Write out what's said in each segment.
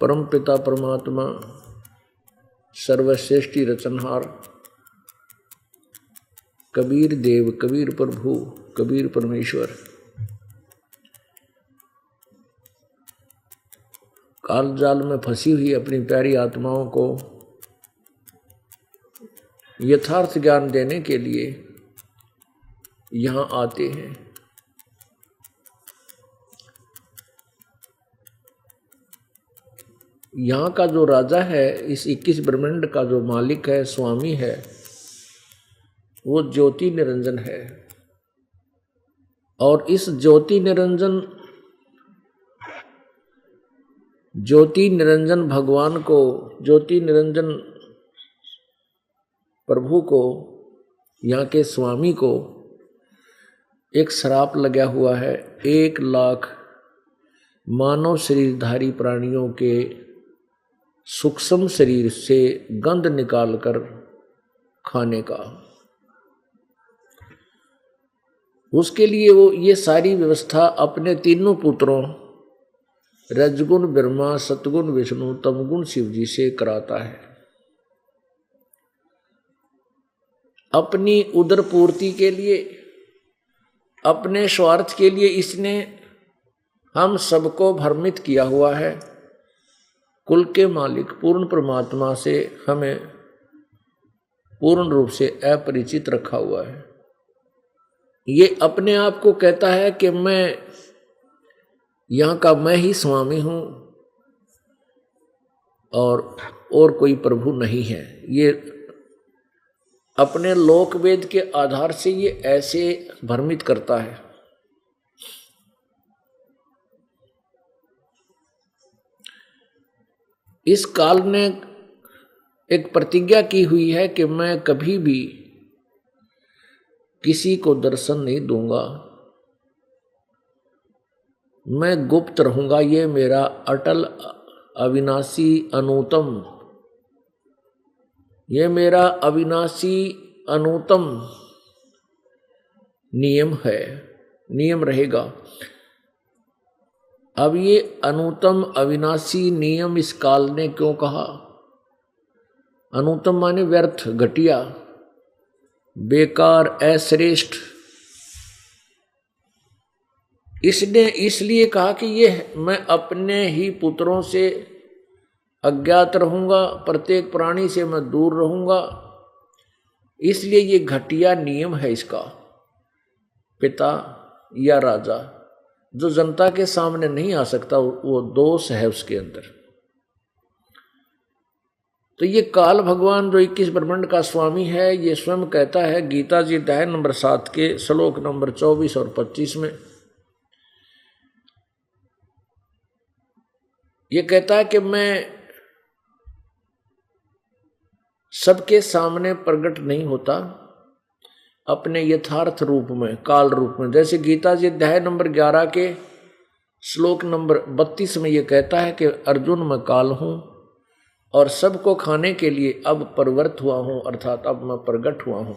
परम पिता परमात्मा, सर्वश्रेष्ठी रचनहार, कबीर देव, कबीर प्रभु, कबीर परमेश्वर, काल जाल में फंसी हुई अपनी प्यारी आत्माओं को यथार्थ ज्ञान देने के लिए यहाँ आते हैं। यहाँ का जो राजा है, इस 21 ब्रह्मांड का जो मालिक है, स्वामी है, वो ज्योति निरंजन है। और इस ज्योति निरंजन भगवान को, ज्योति निरंजन प्रभु को, यहाँ के स्वामी को एक श्राप लगा हुआ है। 1 लाख मानव शरीरधारी प्राणियों के सूक्ष्म शरीर से गंध निकालकर खाने का। उसके लिए वो ये सारी व्यवस्था अपने तीनों पुत्रों रजगुण ब्रह्मा, सतगुण विष्णु, तमगुण शिव जी से कराता है। अपनी उदर पूर्ति के लिए, अपने स्वार्थ के लिए इसने हम सबको भ्रमित किया हुआ है। कुल के मालिक पूर्ण परमात्मा से हमें पूर्ण रूप से अपरिचित रखा हुआ है। ये अपने आप को कहता है कि मैं यहाँ का मैं ही स्वामी हूँ और कोई प्रभु नहीं है। ये अपने लोक वेद के आधार से ये ऐसे भ्रमित करता है। इस काल ने एक प्रतिज्ञा की हुई है कि मैं कभी भी किसी को दर्शन नहीं दूंगा, मैं गुप्त रहूंगा। ये मेरा अटल, अविनाशी, अनूतम, ये मेरा अविनाशी अनूतम नियम है, नियम रहेगा। अब ये अनूतम अविनाशी नियम इस काल ने क्यों कहा? अनूतम माने व्यर्थ, घटिया, बेकार, अश्रेष्ठ। इसने इसलिए कहा कि ये मैं अपने ही पुत्रों से अज्ञात रहूंगा, प्रत्येक प्राणी से मैं दूर रहूंगा, इसलिए ये घटिया नियम है इसका। पिता या राजा जो जनता के सामने नहीं आ सकता, वो दोष है उसके अंदर। तो ये काल भगवान जो 21 ब्रह्मांड का स्वामी है, ये स्वयं कहता है गीता जी अध्याय नंबर 7 के श्लोक नंबर 24 और 25 में, ये कहता है कि मैं सबके सामने प्रकट नहीं होता, अपने यथार्थ रूप में, काल रूप में। जैसे गीता जी अध्याय नंबर 11 के श्लोक नंबर 32 में ये कहता है कि अर्जुन मैं काल हूं और सबको खाने के लिए अब प्रवृत्त हुआ हूं, अर्थात अब मैं प्रकट हुआ हूं।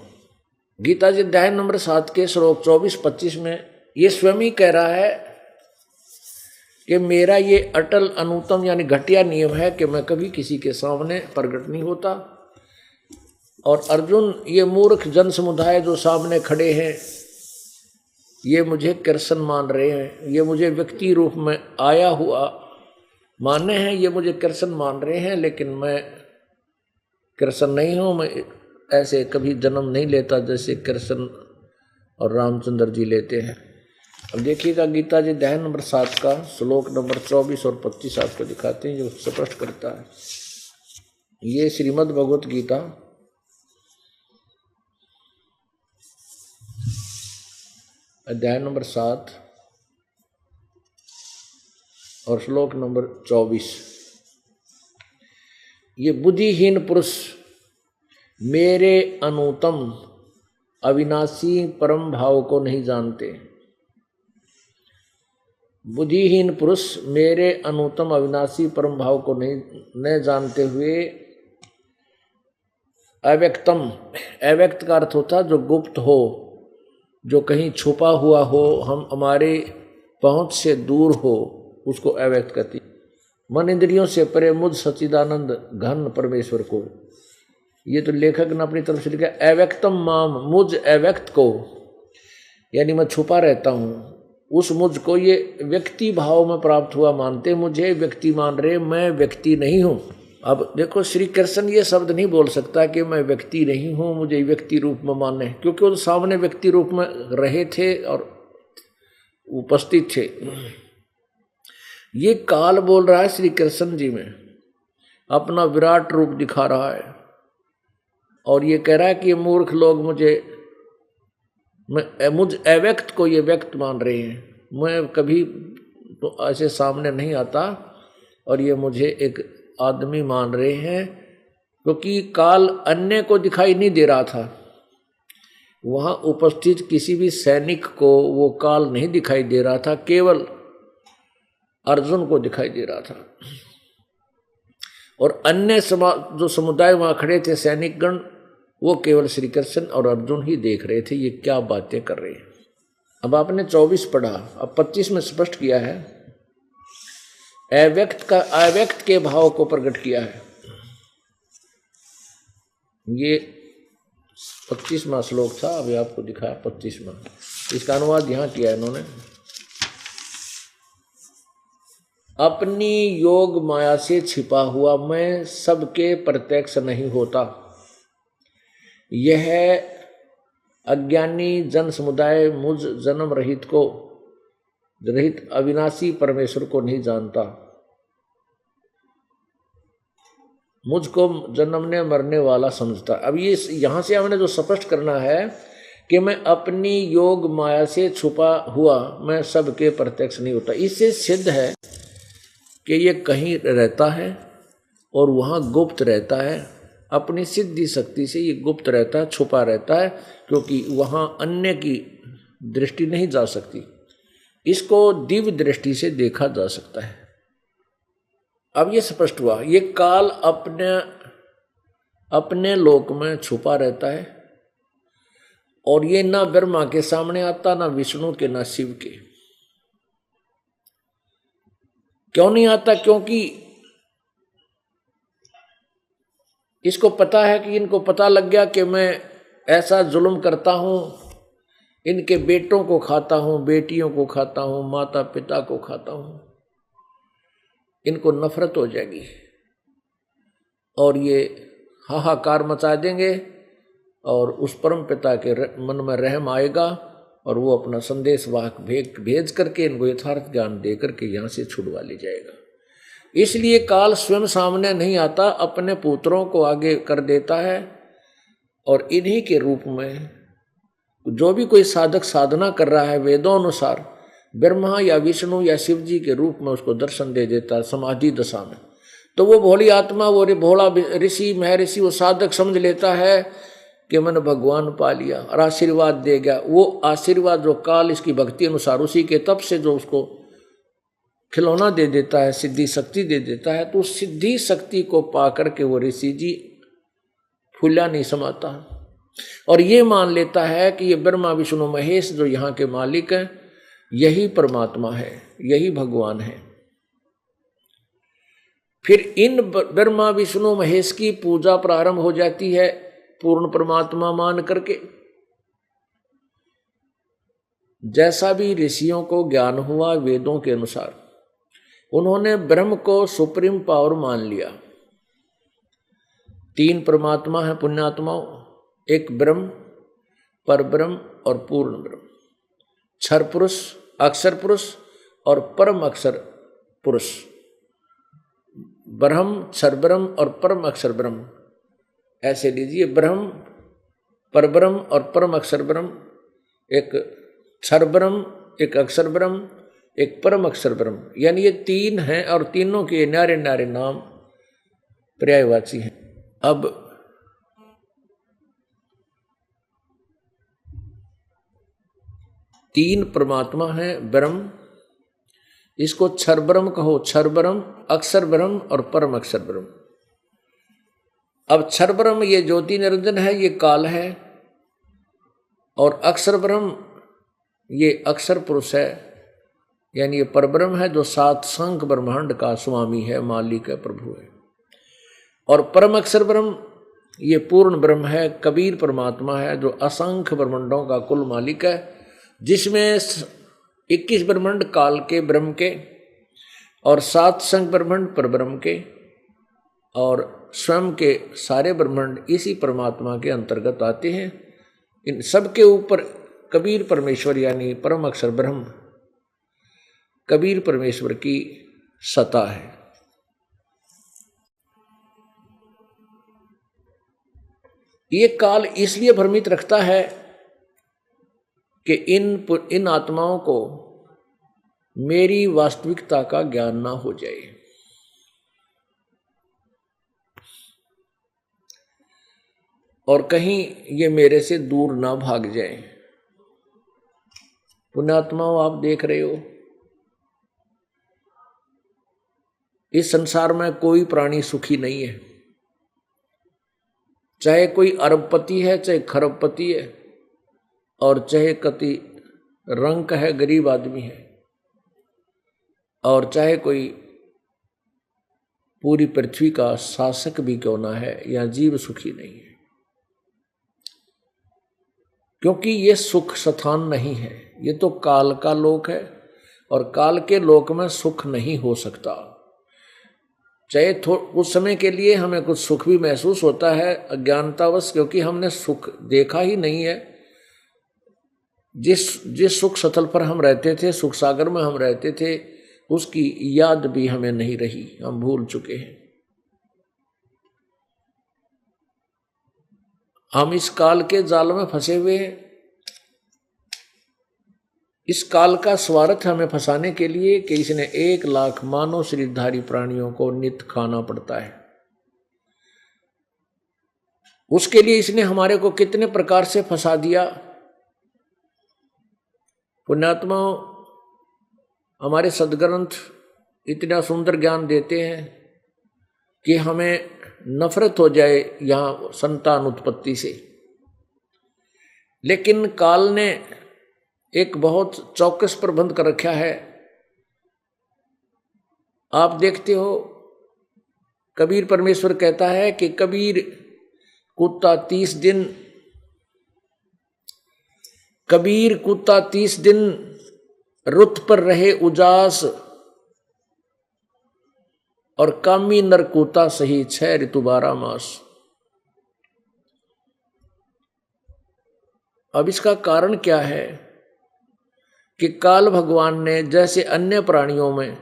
गीता जी अध्याय नंबर 7 के श्लोक 24-25 में ये स्वयं ही कह रहा है कि मेरा ये अटल, अनुतम यानी घटिया नियम है कि मैं कभी किसी के सामने प्रकट नहीं होता। और अर्जुन, ये मूर्ख जन समुदाय जो सामने खड़े हैं, ये मुझे कृष्ण मान रहे हैं, ये मुझे व्यक्ति रूप में आया हुआ माने हैं, ये मुझे कृष्ण मान रहे हैं, लेकिन मैं कृष्ण नहीं हूँ। मैं ऐसे कभी जन्म नहीं लेता जैसे कृष्ण और रामचंद्र जी लेते हैं। अब देखिएगा गीता जी अध्याय नंबर 7 का श्लोक नंबर 24 और 25 आपको दिखाते हैं, जो स्पष्ट करता है। ये श्रीमद् भगवत गीता अध्याय नंबर 7 और श्लोक नंबर 24। ये बुद्धिहीन पुरुष मेरे अनुतम अविनाशी परम भाव को नहीं जानते। बुद्धिहीन पुरुष मेरे अनुतम अविनाशी परम भाव को नहीं जानते हुए अव्यक्तम, अव्यक्त का अर्थ होता जो गुप्त हो, जो कहीं छुपा हुआ हो, हम हमारे पहुंच से दूर हो, उसको अव्यक्त कहती। मन इंद्रियों से परे मुझ सच्चिदानंद घन परमेश्वर को। ये तो लेखक ने अपनी तरफ से लिखा, अव्यक्तम माम, मुझ अव्यक्त को, यानी मैं छुपा रहता हूं, उस मुझ को ये व्यक्ति भाव में प्राप्त हुआ मानते, मुझे व्यक्ति मान रहे, मैं व्यक्ति नहीं हूं। अब देखो श्री कृष्ण ये शब्द नहीं बोल सकता कि मैं व्यक्ति नहीं हूं, मुझे व्यक्ति रूप में माने, क्योंकि वो सामने व्यक्ति रूप में रहे थे और उपस्थित थे। ये काल बोल रहा है श्री कृष्ण जी में, अपना विराट रूप दिखा रहा है और ये कह रहा है कि ये मूर्ख लोग मुझ अव्यक्त को ये व्यक्त मान रहे हैं, मैं कभी तो ऐसे सामने नहीं आता और ये मुझे एक आदमी मान रहे हैं, क्योंकि काल अन्य को दिखाई नहीं दे रहा था। वहां उपस्थित किसी भी सैनिक को वो काल नहीं दिखाई दे रहा था, केवल अर्जुन को दिखाई दे रहा था। और अन्य जो समुदाय वहां खड़े थे सैनिकगण, वो केवल श्री कृष्ण और अर्जुन ही देख रहे थे, ये क्या बातें कर रहे हैं। अब आपने 24 पढ़ा, अब 25 में स्पष्ट किया है, अव्यक्त के भाव को प्रकट किया है। ये 25वां श्लोक था, अभी आपको दिखाया 25वां, इसका अनुवाद यहां किया है इन्होंने। अपनी योग माया से छिपा हुआ मैं सबके प्रत्यक्ष नहीं होता। यह अज्ञानी जन समुदाय मुझ जन्म रहित अविनाशी परमेश्वर को नहीं जानता। मुझको जन्मने मरने वाला समझता। अब ये यहां से हमने जो स्पष्ट करना है कि मैं अपनी योग माया से छुपा हुआ मैं सबके प्रत्यक्ष नहीं होता। इससे सिद्ध है कि ये कहीं रहता है और वहाँ गुप्त रहता है, अपनी सिद्धि शक्ति से ये गुप्त रहता है, छुपा रहता है, क्योंकि वहाँ अन्य की दृष्टि नहीं जा सकती, इसको दिव्य दृष्टि से देखा जा सकता है। अब ये स्पष्ट हुआ, ये काल अपने लोक में छुपा रहता है और ये ना ब्रह्मा के सामने आता, ना विष्णु के, ना शिव के। क्यों नहीं आता? क्योंकि इसको पता है कि इनको पता लग गया कि मैं ऐसा जुल्म करता हूं, इनके बेटों को खाता हूं, बेटियों को खाता हूं, माता पिता को खाता हूं, इनको नफरत हो जाएगी और ये हाहाकार मचा देंगे और उस परम पिता के मन में रहम आएगा और वो अपना संदेश वाहक भेज करके इनको यथार्थ ज्ञान दे करके यहाँ से छुड़वा ले जाएगा। इसलिए काल स्वयं सामने नहीं आता, अपने पुत्रों को आगे कर देता है और इन्हीं के रूप में जो भी कोई साधक साधना कर रहा है वेदों अनुसार ब्रह्मा या विष्णु या शिव जी के रूप में उसको दर्शन दे देता है समाधि दशा में। तो वो भोली आत्मा, वो भोला ऋषि महर्षि, वो साधक समझ लेता है कि मैंने भगवान पा लिया और आशीर्वाद दे गया। वो आशीर्वाद जो काल इसकी भक्ति अनुसार उसी के तप से जो उसको खिलौना दे देता है, सिद्धि शक्ति दे देता है, तो उस सिद्धि शक्ति को पा करके वो ऋषि जी फूला नहीं समाता और ये मान लेता है कि ये ब्रह्मा विष्णु महेश जो यहाँ के मालिक हैं, यही परमात्मा है, यही भगवान है। फिर इन ब्रह्मा विष्णु महेश की पूजा प्रारंभ हो जाती है पूर्ण परमात्मा मान करके। जैसा भी ऋषियों को ज्ञान हुआ वेदों के अनुसार, उन्होंने ब्रह्म को सुप्रीम पावर मान लिया। तीन परमात्मा है पुण्यात्माओं, एक ब्रह्म, परब्रह्म और पूर्ण ब्रह्म, क्षर पुरुष, अक्षर पुरुष और परम अक्षर पुरुष। ब्रह्म, क्षर ब्रह्म और परम अक्षर ब्रह्म, ऐसे लीजिए, ब्रह्म, परब्रह्म और परम अक्षर ब्रह्म, एक क्षर ब्रह्म, एक अक्षर ब्रह्म, एक परम अक्षर ब्रह्म, यानी ये तीन हैं और तीनों के न्यारे न्यारे नाम पर्यायवाची हैं। अब तीन परमात्मा है ब्रह्म, इसको क्षर ब्रह्म कहो, क्षर ब्रह्म, अक्षर ब्रह्म और परम अक्षर ब्रह्म। अब क्षर ब्रह्म ये ज्योति निरंजन है, ये काल है, और अक्षर ब्रह्म ये अक्षर पुरुष है, यानी ये परब्रह्म है जो सात संख ब्रह्मांड का स्वामी है, मालिक है, प्रभु है। और परम अक्षर ब्रह्म ये पूर्ण ब्रह्म है, कबीर परमात्मा है जो असंख्य ब्रह्मांडों का कुल मालिक है, जिसमें 21 ब्रह्मांड काल के ब्रह्म के और 7 संख ब्रह्मांड पर ब्रह्म के और स्वयं के सारे ब्रह्मांड इसी परमात्मा के अंतर्गत आते हैं। इन सब के ऊपर कबीर परमेश्वर यानी परम अक्षर ब्रह्म कबीर परमेश्वर की सत्ता है। ये काल इसलिए भ्रमित रखता है कि इन आत्माओं को मेरी वास्तविकता का ज्ञान ना हो जाए, और कहीं ये मेरे से दूर ना भाग जाए। पुण्यात्माओं, आप देख रहे हो इस संसार में कोई प्राणी सुखी नहीं है, चाहे कोई अरबपति है, चाहे खरबपति है, और चाहे कति रंक है, गरीब आदमी है, और चाहे कोई पूरी पृथ्वी का शासक भी क्यों ना है, या जीव सुखी नहीं है, क्योंकि ये सुख स्थान नहीं है। ये तो काल का लोक है, और काल के लोक में सुख नहीं हो सकता। चाहे उस समय के लिए हमें कुछ सुख भी महसूस होता है अज्ञानतावश, क्योंकि हमने सुख देखा ही नहीं है। जिस सुख सतल पर हम रहते थे, सुख सागर में हम रहते थे, उसकी याद भी हमें नहीं रही, हम भूल चुके हैं। हम इस काल के जाल में फंसे हुए हैं। इस काल का स्वार्थ हमें फंसाने के लिए कि इसने 1 लाख मानव शरीरधारी प्राणियों को नित्य खाना पड़ता है। उसके लिए इसने हमारे को कितने प्रकार से फंसा दिया। पुण्यात्मा, हमारे सद्ग्रंथ इतना सुंदर ज्ञान देते हैं कि हमें नफरत हो जाए यहां संतान उत्पत्ति से, लेकिन काल ने एक बहुत चौकस प्रबंध कर रखा है। आप देखते हो, कबीर परमेश्वर कहता है कि कबीर कुत्ता 30 दिन, कबीर कुत्ता 30 दिन रुत पर रहे उजास, और कामी नर कुत्ता सही 6 ऋतु 12 मास। अब इसका कारण क्या है कि काल भगवान ने जैसे अन्य प्राणियों में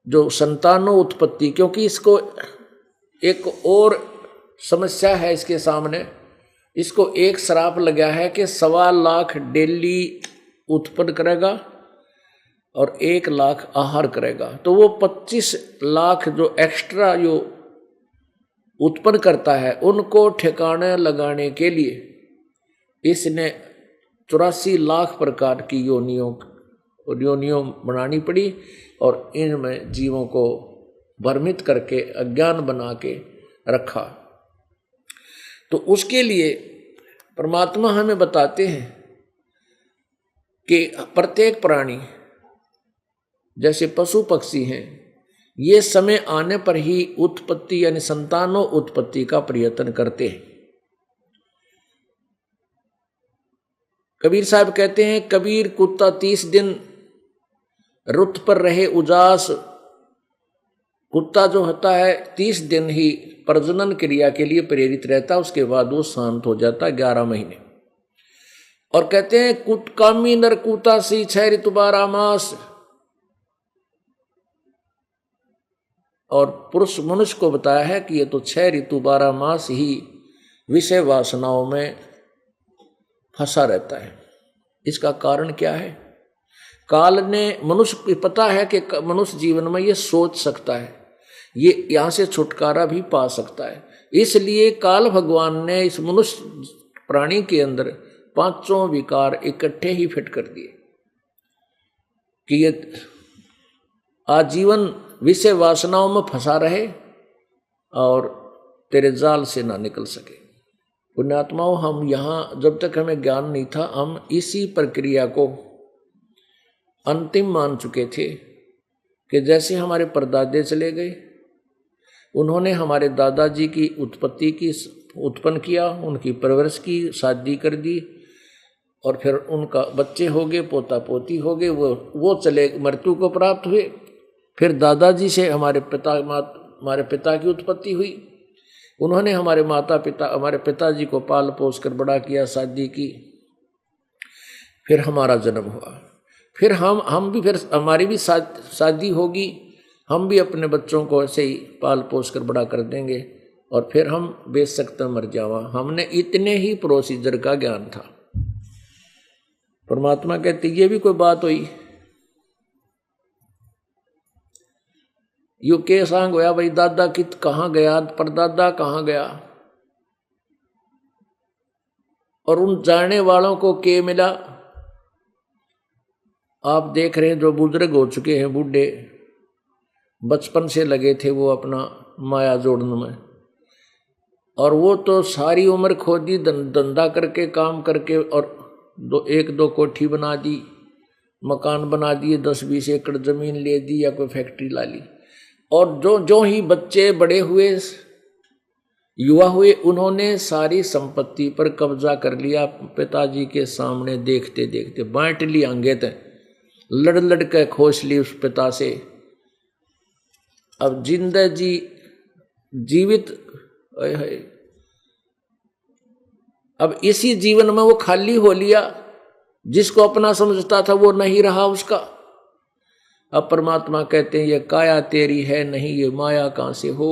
जो संतानों उत्पत्ति, क्योंकि इसको एक और समस्या है इसके सामने, इसको एक श्राप लगा है कि 1.25 लाख डेली उत्पन्न करेगा और 1 लाख आहार करेगा, तो वो 25 लाख जो एक्स्ट्रा जो उत्पन्न करता है, उनको ठिकाने लगाने के लिए इसने 84 लाख प्रकार की योनियों बनानी पड़ी, और इनमें जीवों को भ्रमित करके अज्ञान बना के रखा। तो उसके लिए परमात्मा हमें बताते हैं कि प्रत्येक प्राणी जैसे पशु पक्षी हैं, ये समय आने पर ही उत्पत्ति यानी संतानों उत्पत्ति का प्रयत्न करते हैं। कबीर साहब कहते हैं, कबीर कुत्ता 30 दिन रुत पर रहे उजास। कुत्ता जो होता है 30 दिन ही प्रजनन क्रिया के लिए प्रेरित रहता, उसके बाद वो शांत हो जाता 11 महीने। और कहते हैं कामी नर कुत्ता सी 6 ऋतु 12 मास। और पुरुष मनुष्य को बताया है कि ये तो 6 ऋतु 12 मास ही विषय वासनाओं में फंसा रहता है। इसका कारण क्या है? काल ने मनुष्य को पता है कि मनुष्य जीवन में ये सोच सकता है, ये यहां से छुटकारा भी पा सकता है, इसलिए काल भगवान ने इस मनुष्य प्राणी के अंदर 5 विकार इकट्ठे ही फिट कर दिए कि ये आजीवन विषय वासनाओं में फंसा रहे और तेरे जाल से ना निकल सके। पुण्यात्माओं, हम यहाँ जब तक हमें ज्ञान नहीं था, हम इसी प्रक्रिया को अंतिम मान चुके थे कि जैसे हमारे परदादे चले गए, उन्होंने हमारे दादाजी की उत्पन्न किया, उनकी परवरिश की, शादी कर दी, और फिर उनका बच्चे हो गए, पोता पोती हो गए, वो चले मृत्यु को प्राप्त हुए। फिर दादाजी से हमारे पिता की उत्पत्ति हुई, उन्होंने हमारे पिताजी को पाल पोस कर बड़ा किया, शादी की, फिर हमारा जन्म हुआ। फिर हमारी भी शादी होगी, हम भी अपने बच्चों को ऐसे ही पाल पोस कर बड़ा कर देंगे, और फिर हम बेशकता मर जावा। हमने इतने ही प्रोसीजर का ज्ञान था। परमात्मा कहते ये भी कोई बात हुई? यू के सांग होया भाई, दादा कित कहाँ गया, परदादा कहाँ गया, और उन जाने वालों को के मिला? आप देख रहे हैं जो बुजुर्ग हो चुके हैं, बूढ़े, बचपन से लगे थे वो अपना माया जोड़ने में, और वो तो सारी उम्र खोदी, धंधा करके, काम करके, और एक दो कोठी बना दी, मकान बना दिए, 10-20 एकड़ जमीन ले दी, या कोई फैक्ट्री ला ली। और जो ही बच्चे बड़े हुए, युवा हुए, उन्होंने सारी संपत्ति पर कब्जा कर लिया। पिताजी के सामने देखते देखते बांट ली अंगेत, लड़ लड़ के खोस ली उस पिता से। अब जिंदगी जीवित, अब इसी जीवन में वो खाली हो लिया, जिसको अपना समझता था वो नहीं रहा उसका। अब परमात्मा कहते हैं ये काया तेरी है नहीं, ये माया कहां से हो,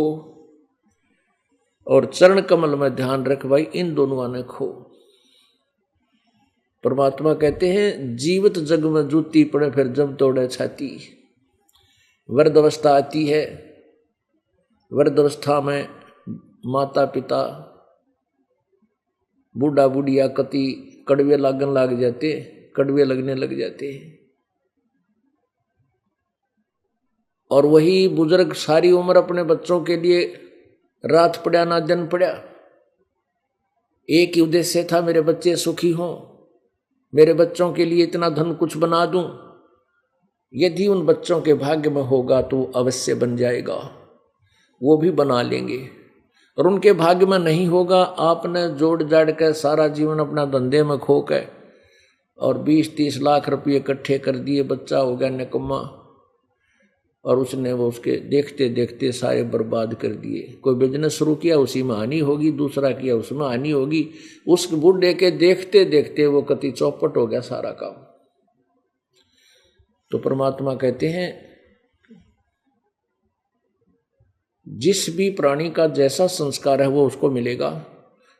और चरण कमल में ध्यान रख भाई, इन दोनों ने खो। परमात्मा कहते हैं जीवित जग में जूती पड़े फिर जब तोड़े छाती। वृद्ध अवस्था आती है, वृद्ध अवस्था में माता पिता, बूढ़ा बूढ़िया कति कड़वे लगने लग जाते, और वही बुजुर्ग सारी उम्र अपने बच्चों के लिए रात पड़ा ना दिन पड़ा, एक ही उद्देश्य था, मेरे बच्चे सुखी हों, मेरे बच्चों के लिए इतना धन कुछ बना दूं। यदि उन बच्चों के भाग्य में होगा तो अवश्य बन जाएगा, वो भी बना लेंगे। और उनके भाग्य में नहीं होगा, आपने जोड़ जाड़ कर सारा जीवन अपना धंधे में खो के और 20-30 लाख रुपये इकट्ठे कर दिए, बच्चा हो गया निकम्मा, और उसने वो उसके देखते देखते सारे बर्बाद कर दिए। कोई बिजनेस शुरू किया उसी में हानि होगी, दूसरा किया उसमें हानि होगी, उस बूढ़े के देखते देखते वो कति चौपट हो गया सारा काम। तो परमात्मा कहते हैं जिस भी प्राणी का जैसा संस्कार है वो उसको मिलेगा,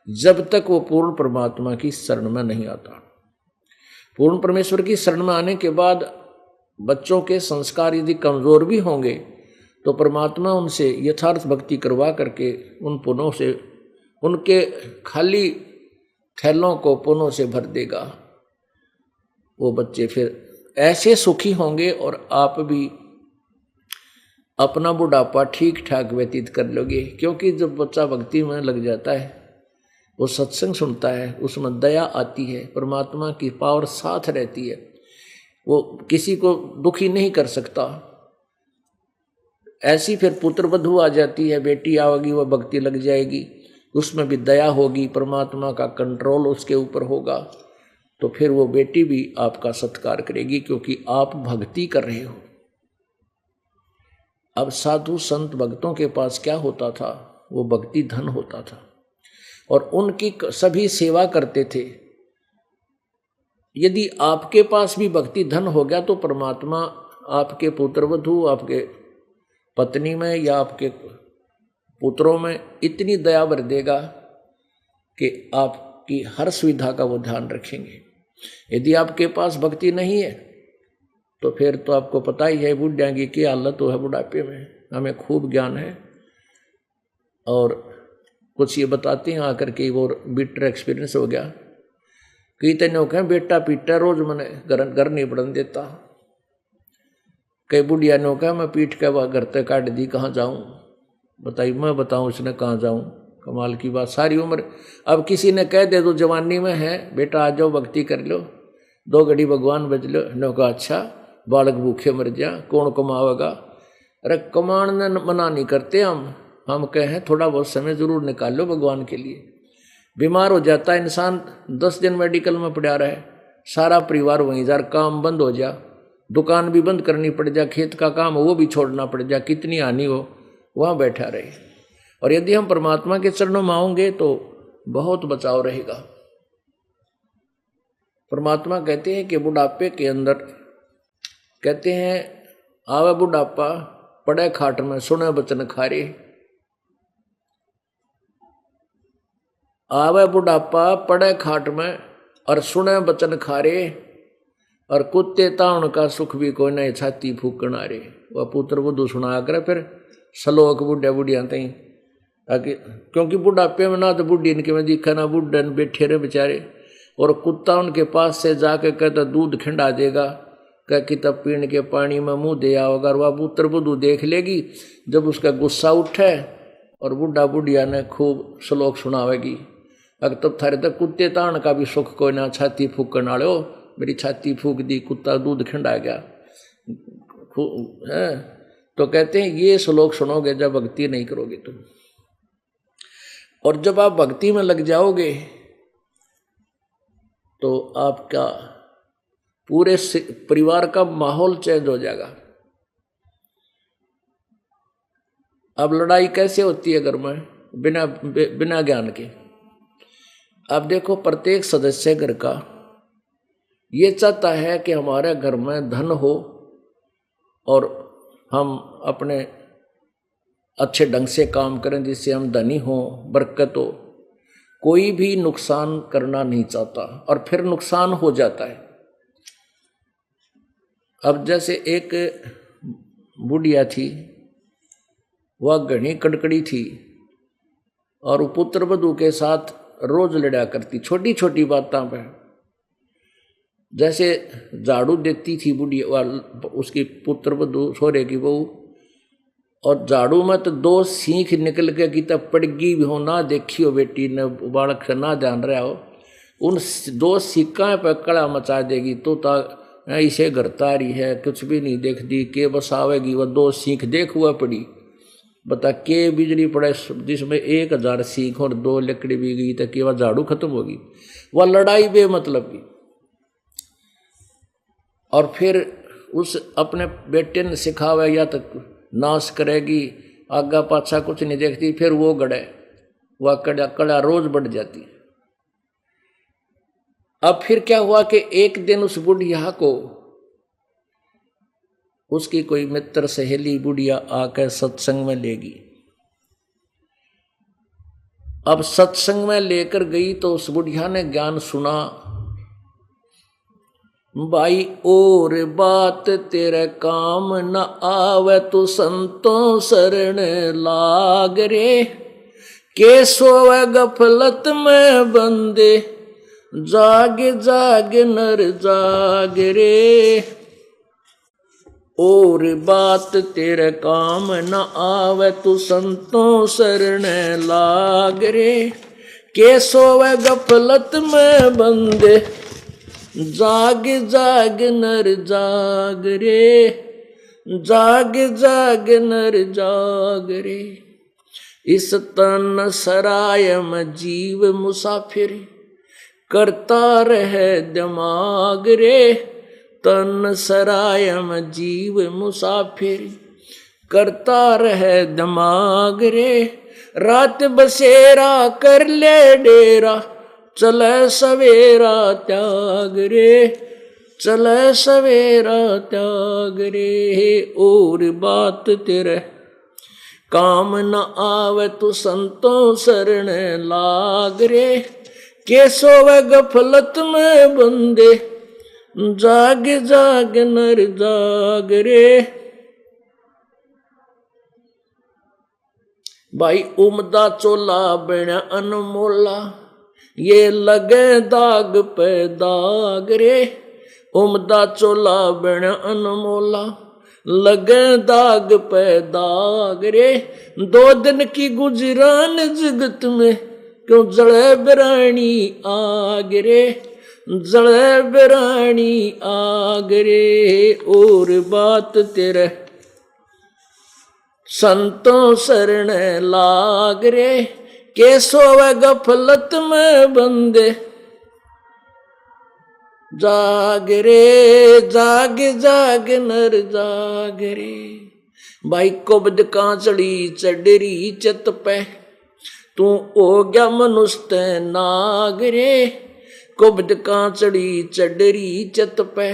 जब तक वो पूर्ण परमात्मा की शरण में नहीं आता। पूर्ण परमेश्वर की शरण में आने के बाद बच्चों के संस्कार यदि कमजोर भी होंगे तो परमात्मा उनसे यथार्थ भक्ति करवा करके उन पुनों से, उनके खाली थैलों को पुनों से भर देगा। वो बच्चे फिर ऐसे सुखी होंगे और आप भी अपना बुढ़ापा ठीक ठाक व्यतीत कर लोगे। क्योंकि जब बच्चा भक्ति में लग जाता है, वो सत्संग सुनता है, उसमें दया आती है, परमात्मा की पावर साथ रहती है, वो किसी को दुखी नहीं कर सकता। ऐसी फिर पुत्र वधू आ जाती है, बेटी आएगी, वह भक्ति लग जाएगी, उसमें भी दया होगी, परमात्मा का कंट्रोल उसके ऊपर होगा, तो फिर वो बेटी भी आपका सत्कार करेगी क्योंकि आप भक्ति कर रहे हो। अब साधु संत भक्तों के पास क्या होता था? वो भक्ति धन होता था और उनकी सभी सेवा करते थे। यदि आपके पास भी भक्ति धन हो गया तो परमात्मा आपके पुत्रवधू, आपके पत्नी में या आपके पुत्रों में इतनी दया भर देगा कि आपकी हर सुविधा का वो ध्यान रखेंगे। यदि आपके पास भक्ति नहीं है तो फिर तो आपको पता ही है बुढ़िया की क्या हालत हो है बुढ़ापे में। हमें खूब ज्ञान है और कुछ ये बताते हैं आकर के, वो बिटर एक्सपीरियंस हो गया। कई तेने कहें बेटा पीटा रोज मैंने घर नहीं बढ़न देता। कई बुढ़िया ने कहा मैं पीट के वह घर तक काट दी, कहाँ जाऊँ बताइए, मैं बताऊँ उसने कहाँ जाऊँ। कमाल की बात, सारी उम्र। अब किसी ने कह दे तो जवानी में है बेटा आ जाओ भक्ति कर लो, 2 घड़ी भगवान बज लो, ने कहा अच्छा बालक भूखे मर जा, कौन कमावेगा। अरे कमाने मना नहीं करते हम कहें थोड़ा बहुत समय जरूर निकालो भगवान के लिए। बीमार हो जाता है इंसान, 10 दिन मेडिकल में पड़ा रहे, सारा परिवार वहीं जा, काम बंद हो जा, दुकान भी बंद करनी पड़ जा, खेत का काम वो भी छोड़ना पड़ जा, कितनी हानि हो, वहाँ बैठा रहे। और यदि हम परमात्मा के चरणों में आओगे तो बहुत बचाव रहेगा। परमात्मा कहते हैं कि बुढ़ापे के अंदर कहते हैं आवे बुढ़ापा पड़े खाट में सुने बचन खारे। आवे बुढ़ापा पड़े खाट में और सुने बचन खारे, और कुत्ते ताउन का सुख भी कोई नहीं छाती फूकन आ रे। वह पुत्र बुद्धू सुनाया करे फिर सलोक बुढ़िया बुढ़िया तई, क्योंकि बुढ़ापे में ना तो बुढ़ी इनके में दिखा ना बुढ़े बैठे रहे बेचारे। और कुत्ता उनके पास से जाके कहता दूध खिंडा देगा, कह कि तब पीने के पानी में मुंह दे आओगा। वह पुत्र बुद्धू देख लेगी, जब उसका गुस्सा उठे और बुढ़ा बुढ़िया ने खूब श्लोक सुनावेगी, अगर तब थारे तक कुत्ते तान का भी सुख कोई ना छाती फूकन आड़े हो, मेरी छाती फूक दी, कुत्ता दूध खिंडा गया है। तो कहते हैं ये श्लोक सुनोगे जब भक्ति नहीं करोगे तुम, और जब आप भक्ति में लग जाओगे तो आपका पूरे परिवार का माहौल चेंज हो जाएगा। अब लड़ाई कैसे होती है घर में? बिना ज्ञान के। अब देखो प्रत्येक सदस्य घर का ये चाहता है कि हमारे घर में धन हो और हम अपने अच्छे ढंग से काम करें जिससे हम धनी हो, बरकत हो। कोई भी नुकसान करना नहीं चाहता और फिर नुकसान हो जाता है। अब जैसे एक बुढ़िया थी, वह घनी कड़कड़ी थी और पुत्र वधू के साथ रोज लड़ा करती छोटी छोटी बातों पर। जैसे झाड़ू देती थी बुढ़िया उसकी पुत्र वधू सोरे की बहू, और झाड़ू में तो 2 सीख निकल के की तब पड़गी भी हो, ना देखी हो बेटी ने बालक से ना जान रहा हो, उन 2 सीखा पे कड़ा मचा देगी। तो इसे घरता रही है, कुछ भी नहीं देखती, के बस आवेगी वह 2 सीख देख हुआ पड़ी। बता के बिजली पड़े जिसमें 1000 सीख और 2 लकड़ी भी गई तो कि वह झाड़ू खत्म होगी। वह लड़ाई बेमतलब की। और फिर उस अपने बेटे ने सिखावे या तक नाश करेगी, आगा पाछा कुछ नहीं देखती, फिर वो गड़े वह कड़ा रोज बढ़ जाती। अब फिर क्या हुआ कि एक दिन उस बुढ़िया को उसकी कोई मित्र सहेली बुढ़िया आकर सत्संग में लेगी। अब सत्संग में लेकर गई तो उस बुढ़िया ने ज्ञान सुना, भाई और बात तेरे काम न आवे तू संतों शरण लाग रे, के सोवे गफलत में बंदे जाग जाग नर जाग रे। और बात तेरे काम न आवे तू संतों शरण लाग रे, के सोवे गफलत में बंदे जाग जाग नर जाग रे, जाग जाग नर जाग रे। इस तन सराय में जीव मुसाफिर करता रहे दिमाग रे, तन सराय में जीव मुसाफिर करता रहे दिमाग रे। रात बसेरा कर ले डेरा, चले सवेरा त्याग रे, चले सवेरा त्याग रे। और बात तेरे काम न आवे तू संतों शरण लाग रे, के सोवे गफलत में बंदे जाग जाग नर जाग रे। भाई उमदा चोला बना अनमोला, ये लगे दाग पे दाग रे। उमदा चोला बना अनमोला, लगे दाग पे दाग रे। 2 दिन की गुजरान जगत में क्यों जड़े बिरानी आग रे, जड़े बिरानी आगरे और बात तेरे संतों शरण लाग रे के सोवे गफलत में बंदे जाग रे जाग जाग नर जाग रे भाई कुबद कांचड़ी चडरी चत पे तू हो गया मनुष्य नाग रे कुबद कांचड़ी चडरी चत पे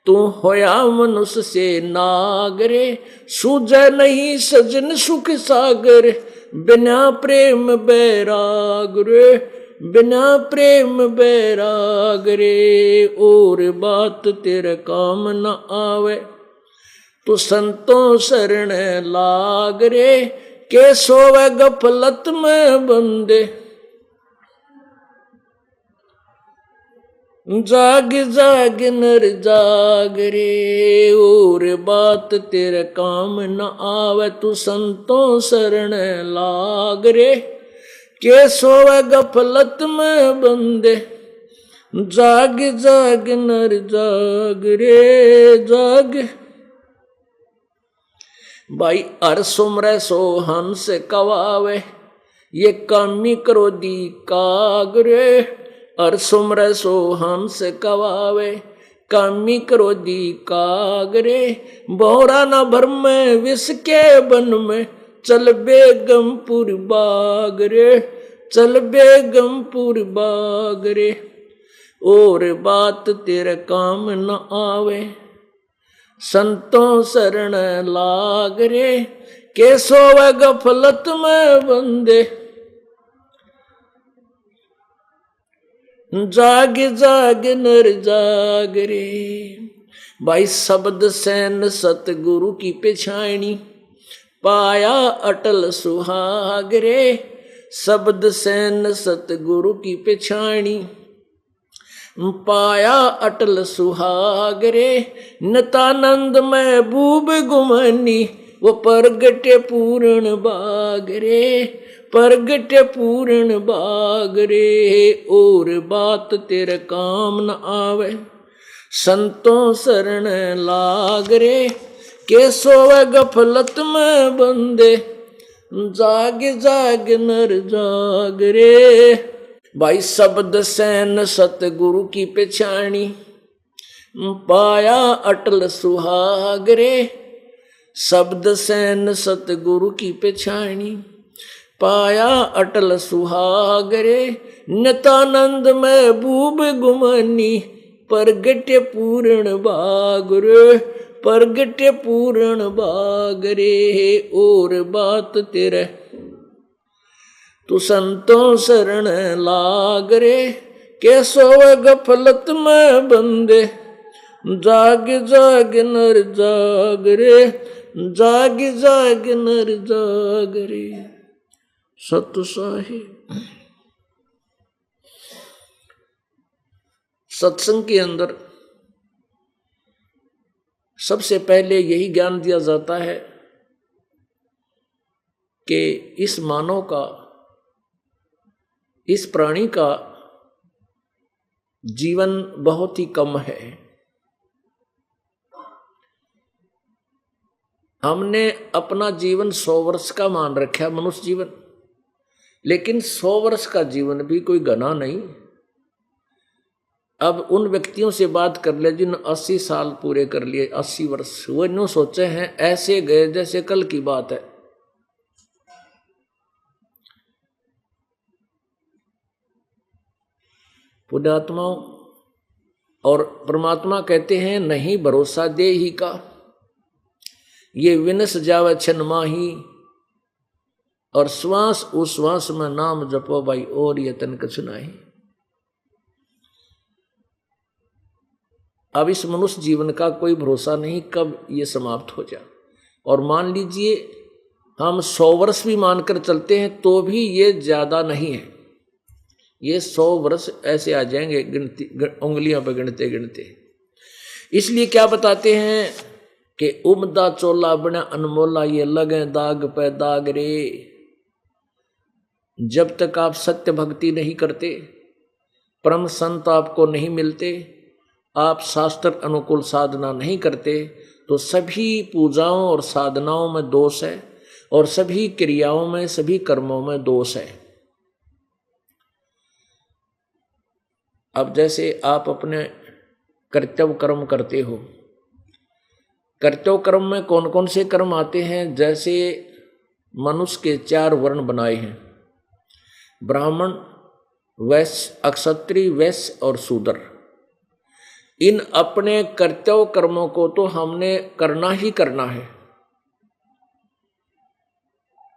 तू होया मनुष्य से नागरे सूझे नहीं सजन सुख सागर बिना प्रेम बैराग रे बिना प्रेम बैराग रे और बात तेरे काम न आवे तू संतों शरण लाग रे के सोवे गफलत में बंदे जाग जाग नर जाग रे और बात तेरे काम न आवे तू संतों शरण लाग रे के सोवे गफलत में बंदे जाग जाग नर जाग रे जाग भाई हर सुमरे सो हंस कवावे ये कामी क्रोधी कागरे हर सुमरे सो हंस कवावे कामी क्रोधी कागरे बोरा न भर में विष के बन में चल बेगमपुर बाग रे चल बेगमपुर बाग रे और बात तेरे काम न आवे संतों शरण लाग रे के सोवे गफलत में बंदे जाग जाग नर जाग रे भाई शब्द सैन सतगुरु की पेछाणी पाया अटल सुहाग रे शब्द सैन सतगुरु की पेछाणी पाया अटल सुहाग रे नतानंद महबूब गुमानी वो परगटे पूर्ण बाग रे परगटे पूर्ण बाग रे और बात तेरे काम न आवे संतों शरण लाग रे के सोवे गफलत में बंदे जाग जाग नर जाग रे भाई शब्द सैन सतगुरु की पेछाणी पाया अटल सुहाग रे शब्द सैन सतगुरु की पेछाणी पाया अटल सुहाग रे नितानंद महबूब गुमानी परगटे पूर्ण बाग रे परगटे पूर्ण बाग रे और बात तेरे तू संतों शरण लाग रे के सोवे गफलत में बंदे जाग जाग नर जाग रे जाग जाग नर जाग रे सत साहिब सत्संग के अंदर सबसे पहले यही ज्ञान दिया जाता है कि इस मानव का इस प्राणी का जीवन बहुत ही कम है। हमने अपना जीवन 100 वर्ष का मान रखा मनुष्य जीवन, लेकिन 100 वर्ष का जीवन भी कोई घना नहीं। अब उन व्यक्तियों से बात कर ले जिन 80 साल पूरे कर लिए, 80 वर्ष, वो इन सोचे हैं ऐसे गए जैसे कल की बात है। पुण्यात्माओं और परमात्मा कहते हैं नहीं भरोसा दे ही का, ये विनस जावे छन माही, और श्वास उस श्वास में नाम जपो भाई और ये तन कछु नहीं। अब इस मनुष्य जीवन का कोई भरोसा नहीं कब ये समाप्त हो जाए। और मान लीजिए हम 100 वर्ष भी मानकर चलते हैं तो भी ये ज्यादा नहीं है। ये 100 वर्ष ऐसे आ जाएंगे गिनती उंगलियों पर गिनते गिनते। इसलिए क्या बताते हैं कि उमदा चोला बना अनमोला, ये लगे दाग पे दाग रे। जब तक आप सत्य भक्ति नहीं करते परम संत आपको नहीं मिलते, आप शास्त्र अनुकूल साधना नहीं करते, तो सभी पूजाओं और साधनाओं में दोष है और सभी क्रियाओं में, सभी कर्मों में दोष है। अब जैसे आप अपने कर्तव्य कर्म करते हो, कर्तव्य कर्म में कौन कौन से कर्म आते हैं? जैसे मनुष्य के 4 वर्ण बनाए हैं, ब्राह्मण, वैश्य, अक्षत्रिय, वैश्य और शूद्र। इन अपने कर्तव्य कर्मों को तो हमने करना ही करना है।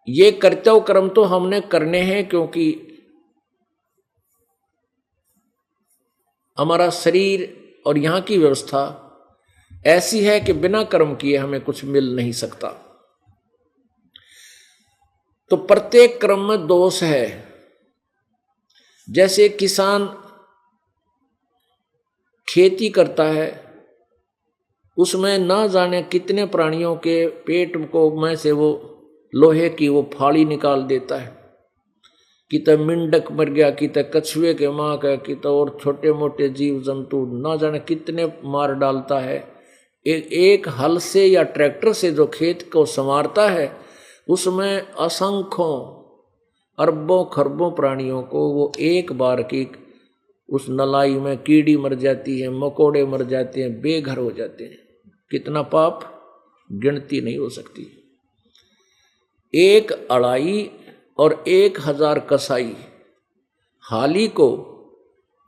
ये कर्तव्य कर्म तो हमने करने हैं क्योंकि हमारा शरीर और यहाँ की व्यवस्था ऐसी है कि बिना कर्म किए हमें कुछ मिल नहीं सकता। तो प्रत्येक कर्म में दोष है। जैसे किसान खेती करता है, उसमें ना जाने कितने प्राणियों के पेट को में से वो लोहे की वो फाड़ी निकाल देता है, कितना मिंडक मर गया, कितना कछुए के माँ का, कितना और छोटे मोटे जीव जंतु ना जाने कितने मार डालता है। एक हल से या ट्रैक्टर से जो खेत को संवारता है, उसमें असंख्यों अरबों खरबों प्राणियों को वो एक बार की उस नलाई में कीड़ी मर जाती है, मकोड़े मर जाते हैं, बेघर हो जाते हैं। कितना पाप गिनती नहीं हो सकती। एक अड़ाई और 1000 कसाई, हाली को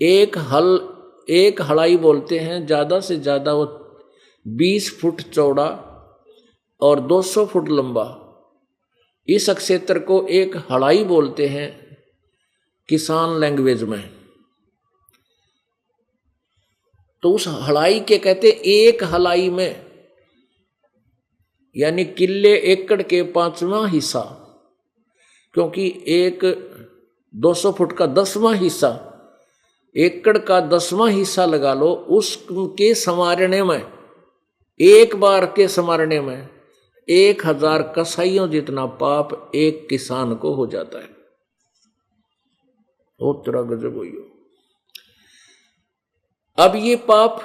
एक हड़ाई बोलते हैं। ज़्यादा से ज़्यादा वो 20 फुट चौड़ा और 200 फुट लंबा, इस क्षेत्र को एक हड़ाई बोलते हैं किसान लैंग्वेज में। तो उस हड़ाई के कहते एक हलाई में, यानी किले एकड़ के 5वां हिस्सा, क्योंकि एक 200 फुट का 10वां हिस्सा, एकड़ का 10वां हिस्सा लगा लो, उसके संवारने में, एक बार के संवारने में 1000 कसाईयों जितना पाप एक किसान को हो जाता है। वो तेरा गजब हुई हो। अब ये पाप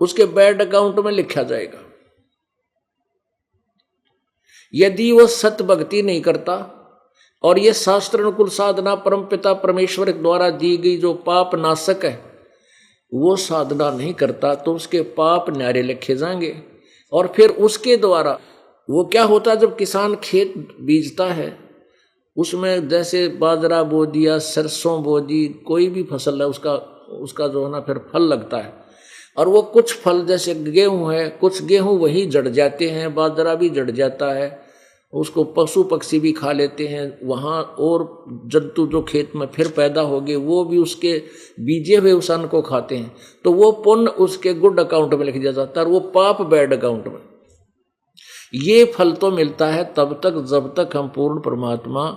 उसके बैंक अकाउंट में लिखा जाएगा। यदि वो सत भक्ति नहीं करता और ये शास्त्र अनुकूल साधना परमपिता परमेश्वर द्वारा दी गई जो पाप नाशक है वो साधना नहीं करता, तो उसके पाप न्यारे लिखे जाएंगे। और फिर उसके द्वारा वो क्या होता है, जब किसान खेत बीजता है, उसमें जैसे बाजरा बो दिया, सरसों बो दी, कोई भी फसल है, उसका जो है ना फिर फल लगता है। और वो कुछ फल जैसे गेहूं है, कुछ गेहूं वही जड़ जाते हैं, बाजरा भी जड़ जाता है, उसको पशु पक्षी भी खा लेते हैं वहाँ, और जंतु जो खेत में फिर पैदा हो गए वो भी उसके बीजे हुए उस अन्न को खाते हैं। तो वो पुण्य उसके गुड अकाउंट में लिख दिया जाता है और वो पाप बैड अकाउंट में। ये फल तो मिलता है तब तक जब तक हम पूर्ण परमात्मा,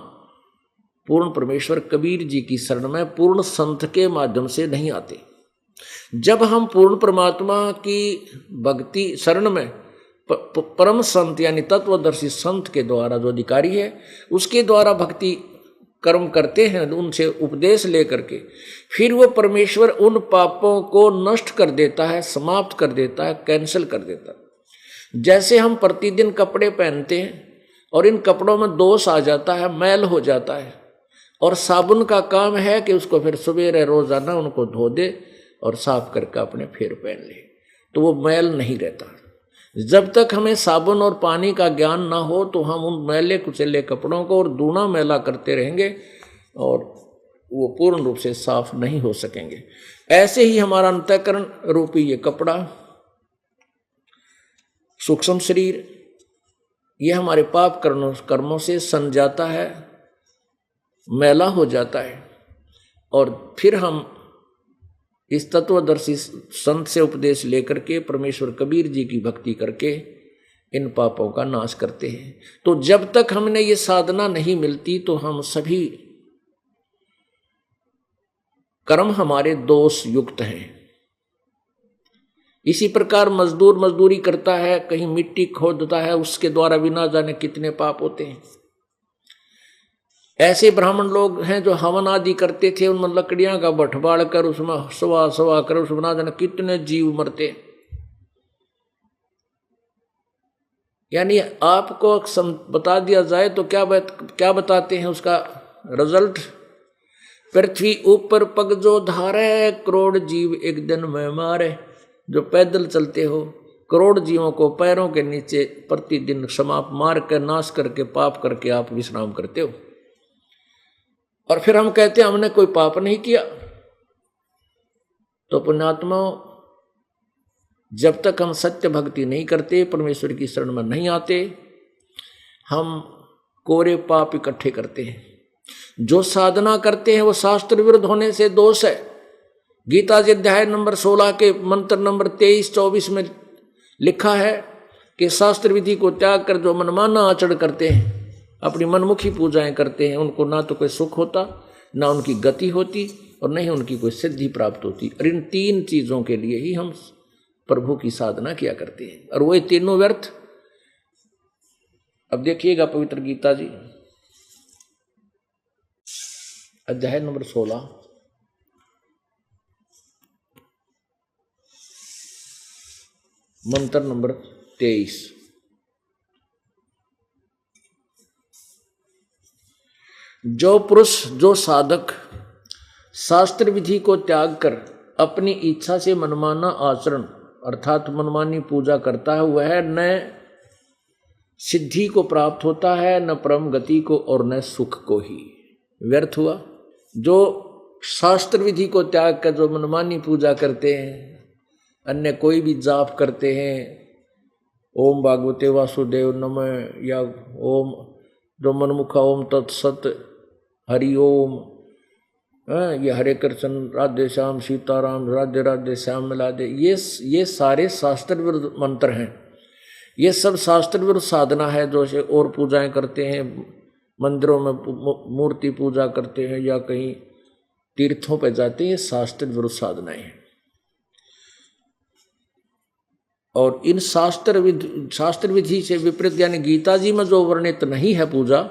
पूर्ण परमेश्वर कबीर जी की शरण में पूर्ण संत के माध्यम से नहीं आते। जब हम पूर्ण परमात्मा की भक्ति शरण में परम संत यानी तत्वदर्शी संत के द्वारा जो अधिकारी है उसके द्वारा भक्ति कर्म करते हैं, उनसे उपदेश लेकर के, फिर वो परमेश्वर उन पापों को नष्ट कर देता है, समाप्त कर देता है, कैंसिल कर देता है। जैसे हम प्रतिदिन कपड़े पहनते हैं और इन कपड़ों में दोष आ जाता है, मैल हो जाता है, और साबुन का काम है कि उसको फिर सवेरे रोजाना उनको धो दे और साफ करके अपने फिर पहन ले, तो वो मैल नहीं रहता। जब तक हमें साबुन और पानी का ज्ञान ना हो तो हम उन मैले कुचले कपड़ों को और दूना मैला करते रहेंगे और वो पूर्ण रूप से साफ नहीं हो सकेंगे। ऐसे ही हमारा अंतःकरण रूपी ये कपड़ा, सूक्ष्म शरीर, ये हमारे पाप कर्मों से सन जाता है, मैला हो जाता है, और फिर हम इस तत्वदर्शी संत से उपदेश लेकर के परमेश्वर कबीर जी की भक्ति करके इन पापों का नाश करते हैं। तो जब तक हमने ये साधना नहीं मिलती तो हम सभी कर्म हमारे दोष युक्त हैं। इसी प्रकार मजदूर मजदूरी करता है, कहीं मिट्टी खोदता है, उसके द्वारा भी ना जाने कितने पाप होते हैं। ऐसे ब्राह्मण लोग हैं जो हवन आदि करते थे, उनमें लकड़ियां का भट्ठ बाढ़ कर उसमें सवा सवा कर उसमें ना जाने कितने जीव मरते। यानी आपको बता दिया जाए तो क्या बताते हैं उसका रिजल्ट? पृथ्वी ऊपर पग जो धारे, करोड़ जीव एक दिन में मारे। जो पैदल चलते हो, करोड़ जीवों को पैरों के नीचे प्रतिदिन समाप मार कर नाश करके पाप करके आप विश्राम करते हो। और फिर हम कहते हैं हमने कोई पाप नहीं किया। तो पुण्यात्मा, जब तक हम सत्य भक्ति नहीं करते, परमेश्वर की शरण में नहीं आते, हम कोरे पाप इकट्ठे करते हैं। जो साधना करते हैं वो शास्त्र विरुद्ध होने से दोष है। गीता जी अध्याय नंबर 16 के मंत्र नंबर 23-24 में लिखा है कि शास्त्र विधि को त्याग कर जो मनमाना आचरण करते हैं, अपनी मनमुखी पूजाएं करते हैं, उनको ना तो कोई सुख होता, ना उनकी गति होती, और न ही उनकी कोई सिद्धि प्राप्त होती। और इन तीन चीजों के लिए ही हम प्रभु की साधना किया करते हैं, और वो तीनों व्यर्थ। अब देखिएगा पवित्र गीता जी अध्याय नंबर 16 मंत्र नंबर 23। जो पुरुष, जो साधक शास्त्र विधि को त्याग कर अपनी इच्छा से मनमाना आचरण अर्थात मनमानी पूजा करता है, वह न सिद्धि को प्राप्त होता है, न परम गति को, और न सुख को ही। व्यर्थ हुआ। जो शास्त्र विधि को त्याग कर जो मनमानी पूजा करते हैं, अन्य कोई भी जाप करते हैं, ओम भागवते वासुदेव नमः, या ओम जो मनमुखा ओम तत्सत हरि ओम, ये हरे कृष्ण राधे श्याम सीताराम राधे राधे श्याम मिला दे, ये सारे शास्त्र विरुद्ध मंत्र हैं। ये सब शास्त्र विरुद्ध साधना है। जो से और पूजाएं करते हैं, मंदिरों में मूर्ति पूजा करते हैं या कहीं तीर्थों पर जाते हैं, ये शास्त्र विरुद्ध साधनाएं हैं। और इन शास्त्र विधि से विपरीत, यानी गीता जी में जो वर्णित नहीं है पूजा,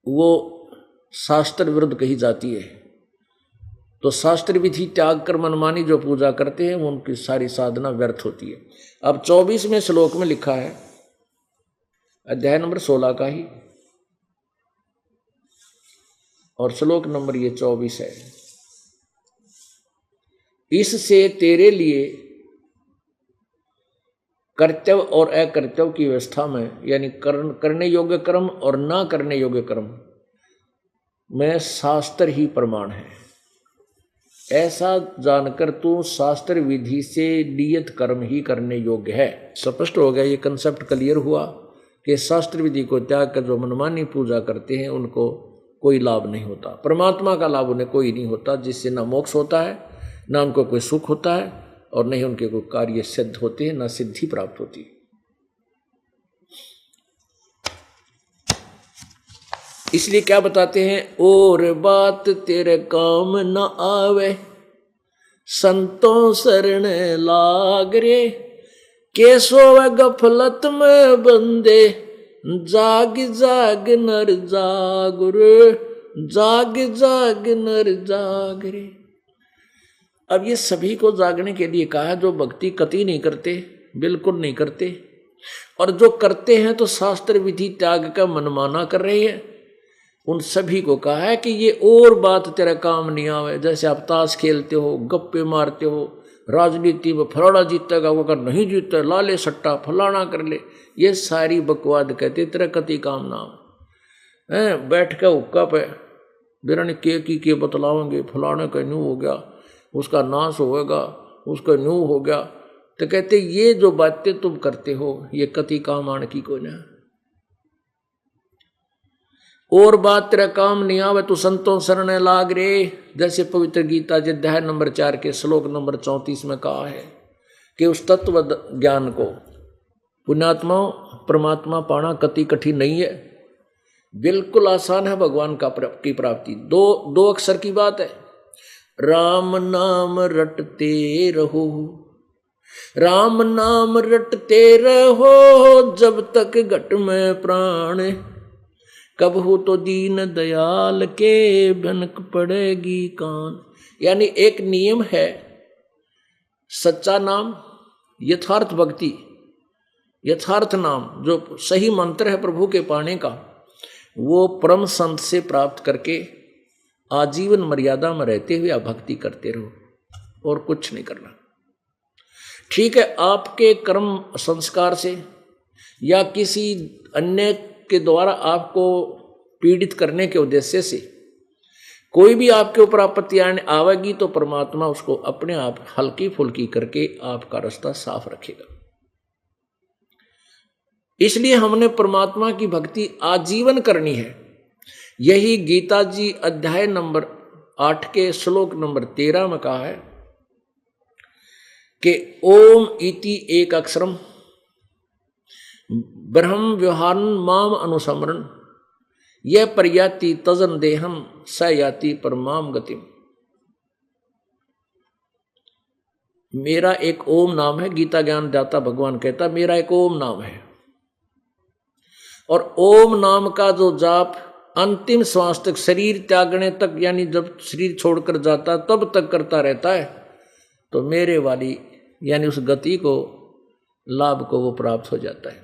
वो शास्त्र विरुद्ध कही जाती है। तो शास्त्र विधि त्याग कर मनमानी जो पूजा करते हैं, वो उनकी सारी साधना व्यर्थ होती है। अब 24वें श्लोक में लिखा है, अध्याय नंबर 16 का ही, और श्लोक नंबर ये 24 है। इससे तेरे लिए कर्तव्य और अकर्तव्य की व्यवस्था में, यानी करने योग्य कर्म और ना करने योग्य कर्म में शास्त्र ही प्रमाण है। ऐसा जानकर तू शास्त्र विधि से नियत कर्म ही करने योग्य है। स्पष्ट हो गया, ये कंसेप्ट क्लियर हुआ कि शास्त्र विधि को त्याग कर जो मनमानी पूजा करते हैं उनको कोई लाभ नहीं होता। परमात्मा का लाभ उन्हें कोई नहीं होता, जिससे ना मोक्ष होता है, ना उनको कोई सुख होता है, और नहीं उनके कोई कार्य सिद्ध होते हैं, ना सिद्धि प्राप्त होती है। इसलिए क्या बताते हैं, और बात तेरे काम न आवे, संतों शरण लाग रे, केशव गफलत में बंदे, जाग जाग नर जाग रे, जाग जाग नर जाग रे। अब ये सभी को जागने के लिए कहा है। जो भक्ति कति नहीं करते, बिल्कुल नहीं करते, और जो करते हैं तो शास्त्र विधि त्याग का मनमाना कर रहे हैं, उन सभी को कहा है कि ये और बात तेरा काम नहीं आवे। जैसे आप ताश खेलते हो, गप्पे मारते हो, राजनीति में फलाना जीतेगा, वो अगर नहीं जीतता लाले सट्टा फलाना कर ले, ये सारी बकवाद कहते तेरा कति काम ना आवे। बैठ के हुक्का पे बिना के बतलाओगे, फलाने का न्यू हो गया, उसका नाश होगा, उसका न्यू हो गया, तो कहते ये जो बातें तुम करते हो ये कति काम आने की को ना। और बात तेरा काम नहीं आवे तो संतों शरण लाग रे। जैसे पवित्र गीता जी अध्याय नंबर 4 के श्लोक नंबर 34 में कहा है कि उस तत्व ज्ञान को पुण्यात्मा परमात्मा पाना कति कठिन नहीं है, बिल्कुल आसान है भगवान की प्राप्ति। दो अक्षर की बात है, राम नाम रटते रहो, राम नाम रटते रहो, जब तक घट में प्राण, कब हो तो दीन दयाल के भनक पड़ेगी कान। यानी एक नियम है, सच्चा नाम, यथार्थ भक्ति, यथार्थ नाम जो सही मंत्र है प्रभु के पाने का, वो परम संत से प्राप्त करके आजीवन मर्यादा में रहते हुए आप भक्ति करते रहो और कुछ नहीं करना। ठीक है, आपके कर्म संस्कार से या किसी अन्य के द्वारा आपको पीड़ित करने के उद्देश्य से कोई भी आपके ऊपर आपत्ति आवेगी तो परमात्मा उसको अपने आप हल्की फुल्की करके आपका रास्ता साफ रखेगा। इसलिए हमने परमात्मा की भक्ति आजीवन करनी है। यही गीता जी अध्याय नंबर 8 के श्लोक नंबर 13 में कहा है कि ओम इति एक अक्षरम ब्रह्म व्यवहार माम अनुसमरण यह पर्याति तजन देहम स याति परमाम गतिम। मेरा एक ओम नाम है, गीता ज्ञान दाता भगवान कहता मेरा एक ओम नाम है, और ओम नाम का जो जाप अंतिम श्वास तक, शरीर त्यागने तक, यानी जब शरीर छोड़कर जाता तब तक करता रहता है, तो मेरे वाली यानी उस गति को, लाभ को वो प्राप्त हो जाता है।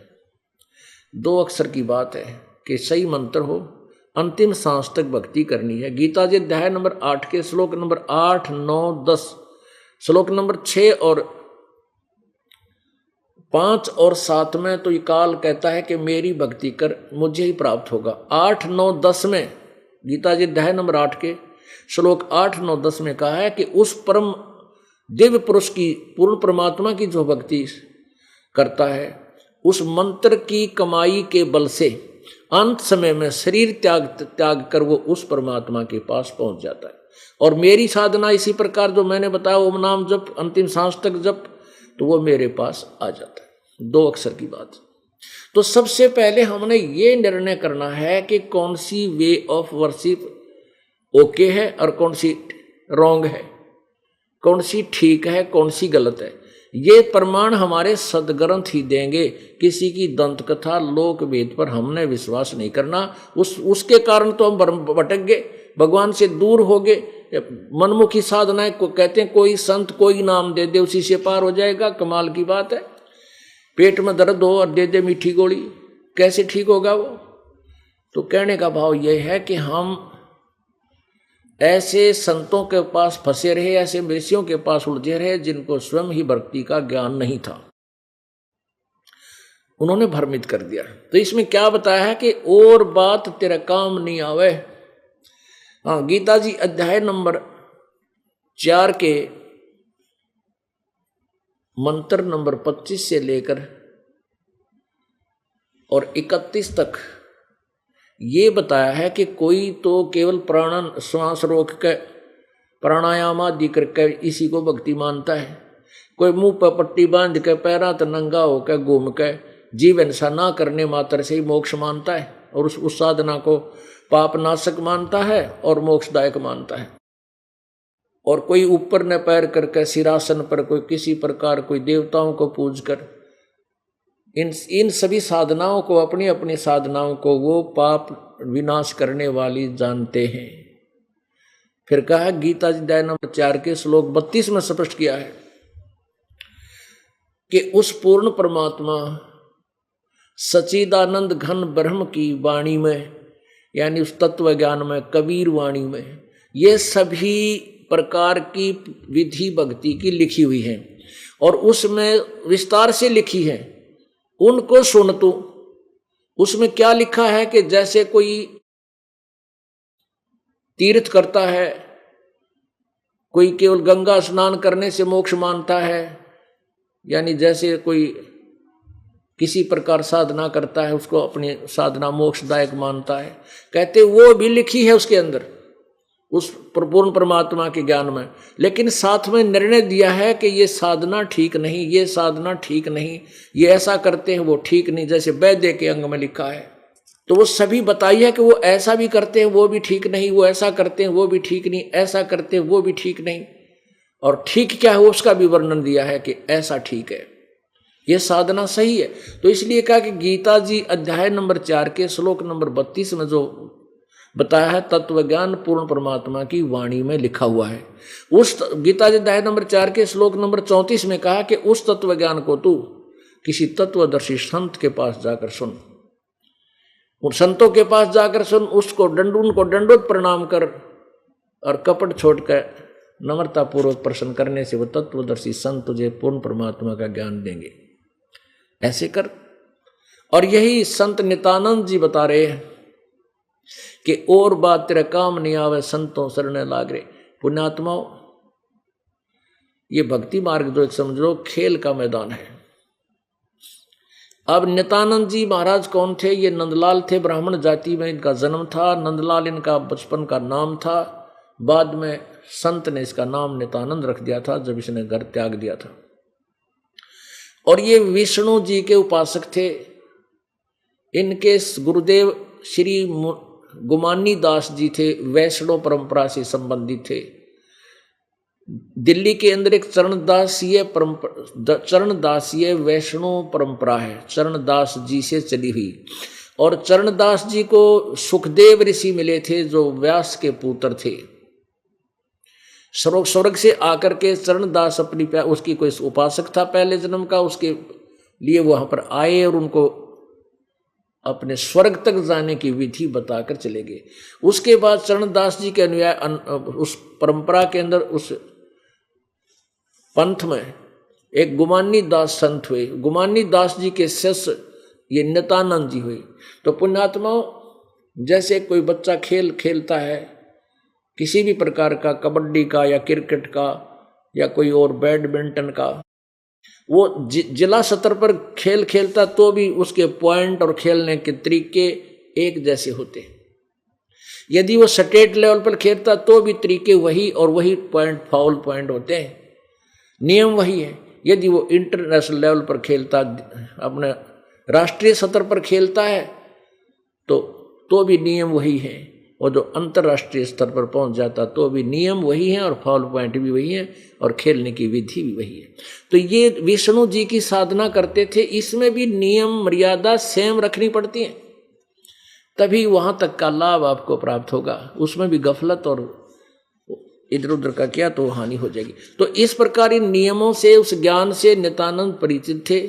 2 अक्षर की बात है कि सही मंत्र हो, अंतिम सांस तक भक्ति करनी है। गीता जी अध्याय नंबर 8 के श्लोक नंबर 8, 9, 10, श्लोक नंबर 6 और 5 और 7 में तो ये काल कहता है कि मेरी भक्ति कर, मुझे ही प्राप्त होगा। 8, 9, 10 में गीता जी अध्याय नंबर 8 के श्लोक 8, 9, 10 में कहा है कि उस परम दिव्य पुरुष की, पूर्ण परमात्मा की जो भक्ति करता है, उस मंत्र की कमाई के बल से अंत समय में शरीर त्याग कर वो उस परमात्मा के पास पहुंच जाता है। और मेरी साधना इसी प्रकार जो मैंने बताया, ओम नाम जप, अंतिम सांस तक जप, तो वो मेरे पास आ जाता है। 2 अक्षर की बात। तो सबसे पहले हमने ये निर्णय करना है कि कौन सी वे ऑफ वर्शिप ओके है और कौन सी रॉन्ग है, कौन सी ठीक है, कौन सी गलत है। ये प्रमाण हमारे सदग्रंथ ही देंगे। किसी की दंत कथा, लोक वेद पर हमने विश्वास नहीं करना। उसके कारण तो हम भटक गए, भगवान से दूर हो गए। मनमुखी साधनाएं को कहते हैं, कोई संत कोई नाम दे दे उसी से पार हो जाएगा। कमाल की बात है। पेट में दर्द हो और दे दे मीठी गोली, कैसे ठीक होगा वो? तो कहने का भाव यह है कि हम ऐसे संतों के पास फंसे रहे, ऐसे ऋषियों के पास उलझे रहे जिनको स्वयं ही भक्ति का ज्ञान नहीं था, उन्होंने भ्रमित कर दिया। तो इसमें क्या बताया है कि और बात तेरा काम नहीं आवे। हाँ, गीता जी अध्याय नंबर 4 के मंत्र नंबर 25 से लेकर और 31 तक ये बताया है कि कोई तो केवल प्राण श्वास रोक के प्राणायाम आदि करके इसी को भक्ति मानता है, कोई मुंह पर पट्टी बांध के पैरा तो नंगा होकर घूम के जीवन सा ना करने मात्र से ही मोक्ष मानता है, और उस साधना को पाप नाशक मानता है और मोक्षदायक मानता है। और कोई ऊपर न पैर करके सिरासन पर कोई किसी प्रकार कोई देवताओं को पूज कर इन सभी साधनाओं को, अपनी अपनी साधनाओं को वो पाप विनाश करने वाली जानते हैं। फिर कहा गीता जी अध्याय नंबर 4 के श्लोक 32 में स्पष्ट किया है कि उस पूर्ण परमात्मा सच्चिदानंद घन ब्रह्म की वाणी में, यानी उस तत्व ज्ञान में, कबीर वाणी में, ये सभी प्रकार की विधि भक्ति की लिखी हुई है और उसमें विस्तार से लिखी है। उनको सुन तू। उसमें क्या लिखा है कि जैसे कोई तीर्थ करता है, कोई केवल गंगा स्नान करने से मोक्ष मानता है, यानी जैसे कोई किसी प्रकार साधना करता है उसको अपनी साधना मोक्षदायक मानता है, कहते वो भी लिखी है उसके अंदर, उस पूर्ण परमात्मा के ज्ञान में। लेकिन साथ में निर्णय दिया है कि ये साधना ठीक नहीं, ये साधना ठीक नहीं, ये ऐसा करते हैं वो ठीक नहीं, जैसे वैद्य के अंग में लिखा है। तो वो सभी बताई है कि वो ऐसा भी करते हैं वो भी ठीक नहीं, वो ऐसा करते हैं वो भी ठीक नहीं, ऐसा करते हैं वो भी ठीक नहीं, और ठीक क्या है उसका भी वर्णन दिया है कि ऐसा ठीक है। ये साधना सही है। तो इसलिए कहा कि गीता जी अध्याय नंबर 4 के श्लोक नंबर 32 में जो बताया है तत्व ज्ञान पूर्ण परमात्मा की वाणी में लिखा हुआ है। उस गीता जी अध्याय नंबर 4 के श्लोक नंबर 34 में कहा कि उस तत्व ज्ञान को तू किसी तत्वदर्शी संत के पास जाकर सुन, उन संतों के पास जाकर सुन, उसको उनको दंडोत प्रणाम कर और कपट छोड़कर नम्रता पूर्वक प्रश्न करने से वो तत्वदर्शी संत तुझे पूर्ण परमात्मा का ज्ञान देंगे। ऐसे कर। और यही संत नित्यानंद जी बता रहे हैं कि और बात तेरा काम नहीं आवे संतों शरण लाग रे। पुण्यात्माओं, ये भक्ति मार्ग जो एक समझ लो खेल का मैदान है। अब नित्यानंद जी महाराज कौन थे? ये नंदलाल थे, ब्राह्मण जाति में इनका जन्म था। नंदलाल इनका बचपन का नाम था। बाद में संत ने इसका नाम नित्यानंद रख दिया था जब इसने घर त्याग दिया था। और ये विष्णु जी के उपासक थे। इनके गुरुदेव श्री गुमानी दास जी थे, वैष्णव परंपरा से संबंधित थे। दिल्ली के अंदर एक चरणदासीय वैष्णव परंपरा है, चरणदास जी से चली हुई। और चरणदास जी को सुखदेव ऋषि मिले थे जो व्यास के पुत्र थे। स्वर्ग से आकर के चरणदास अपनी उसकी कोई उपासक था पहले जन्म का, उसके लिए वहां पर आए और उनको अपने स्वर्ग तक जाने की विधि बताकर चले गए। उसके बाद चरणदास जी के अनुयायी उस परंपरा के अंदर उस पंथ में एक गुमानी दास संत हुए। गुमानी दास जी के शिष्य ये नित्यानंद जी हुए। तो पुण्यात्माओं, जैसे कोई बच्चा खेल खेलता है किसी भी प्रकार का, कबड्डी का या क्रिकेट का या कोई और बैडमिंटन का, वो जिला स्तर पर खेल खेलता तो भी उसके पॉइंट और खेलने के तरीके एक जैसे होते। यदि वो स्टेट लेवल पर खेलता तो भी तरीके वही और वही पॉइंट, फाउल पॉइंट होते हैं, नियम वही है। यदि वो इंटरनेशनल लेवल पर खेलता, अपने राष्ट्रीय स्तर पर खेलता है तो भी नियम वही है। और जो अंतर्राष्ट्रीय स्तर पर पहुंच जाता तो भी नियम वही है और फाउल पॉइंट भी वही है और खेलने की विधि भी वही है। तो ये विष्णु जी की साधना करते थे, इसमें भी नियम मर्यादा सेम रखनी पड़ती है, तभी वहां तक का लाभ आपको प्राप्त होगा। उसमें भी गफलत और इधर उधर का किया तो हानि हो जाएगी। तो इस प्रकार इन नियमों से, उस ज्ञान से नित्यानंद परिचित थे,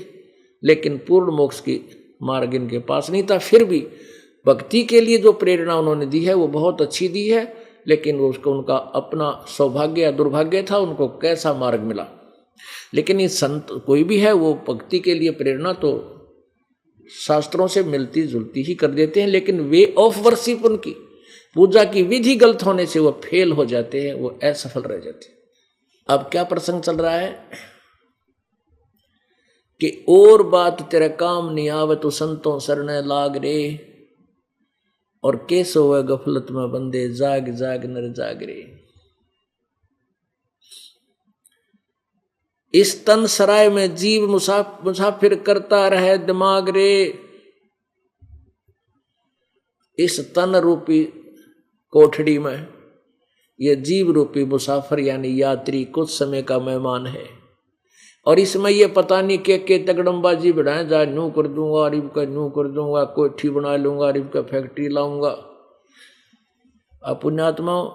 लेकिन पूर्ण मोक्ष की मार्ग इनके पास नहीं था। फिर भी भक्ति के लिए जो प्रेरणा उन्होंने दी है वो बहुत अच्छी दी है, लेकिन वो उसको उनका अपना सौभाग्य या दुर्भाग्य था, उनको कैसा मार्ग मिला। लेकिन ये संत कोई भी है वो भक्ति के लिए प्रेरणा तो शास्त्रों से मिलती जुलती ही कर देते हैं, लेकिन वे ऑफ वर्शिप, उनकी पूजा की विधि गलत होने से वो फेल हो जाते हैं, वो असफल रह जाते हैं। अब क्या प्रसंग चल रहा है कि और बात तेरा काम नहीं आवे तो संतों शरण लाग रे, और कैसो वह गफलत में बंदे जाग जाग नर जाग रे। इस तन सराय में जीव मुसाफिर करता रहे दिमाग रे। इस तन रूपी कोठड़ी में यह जीव रूपी मुसाफिर यानी यात्री कुछ समय का मेहमान है, और इसमें ये पता नहीं के तगड़मबाजी बढ़ाए जा, न्यू कर दूंगा अरिब का, न्यू कर दूंगा, कोठी बना लूंगा, अरिब का फैक्ट्री लाऊंगा। अब पुण्यात्माओं,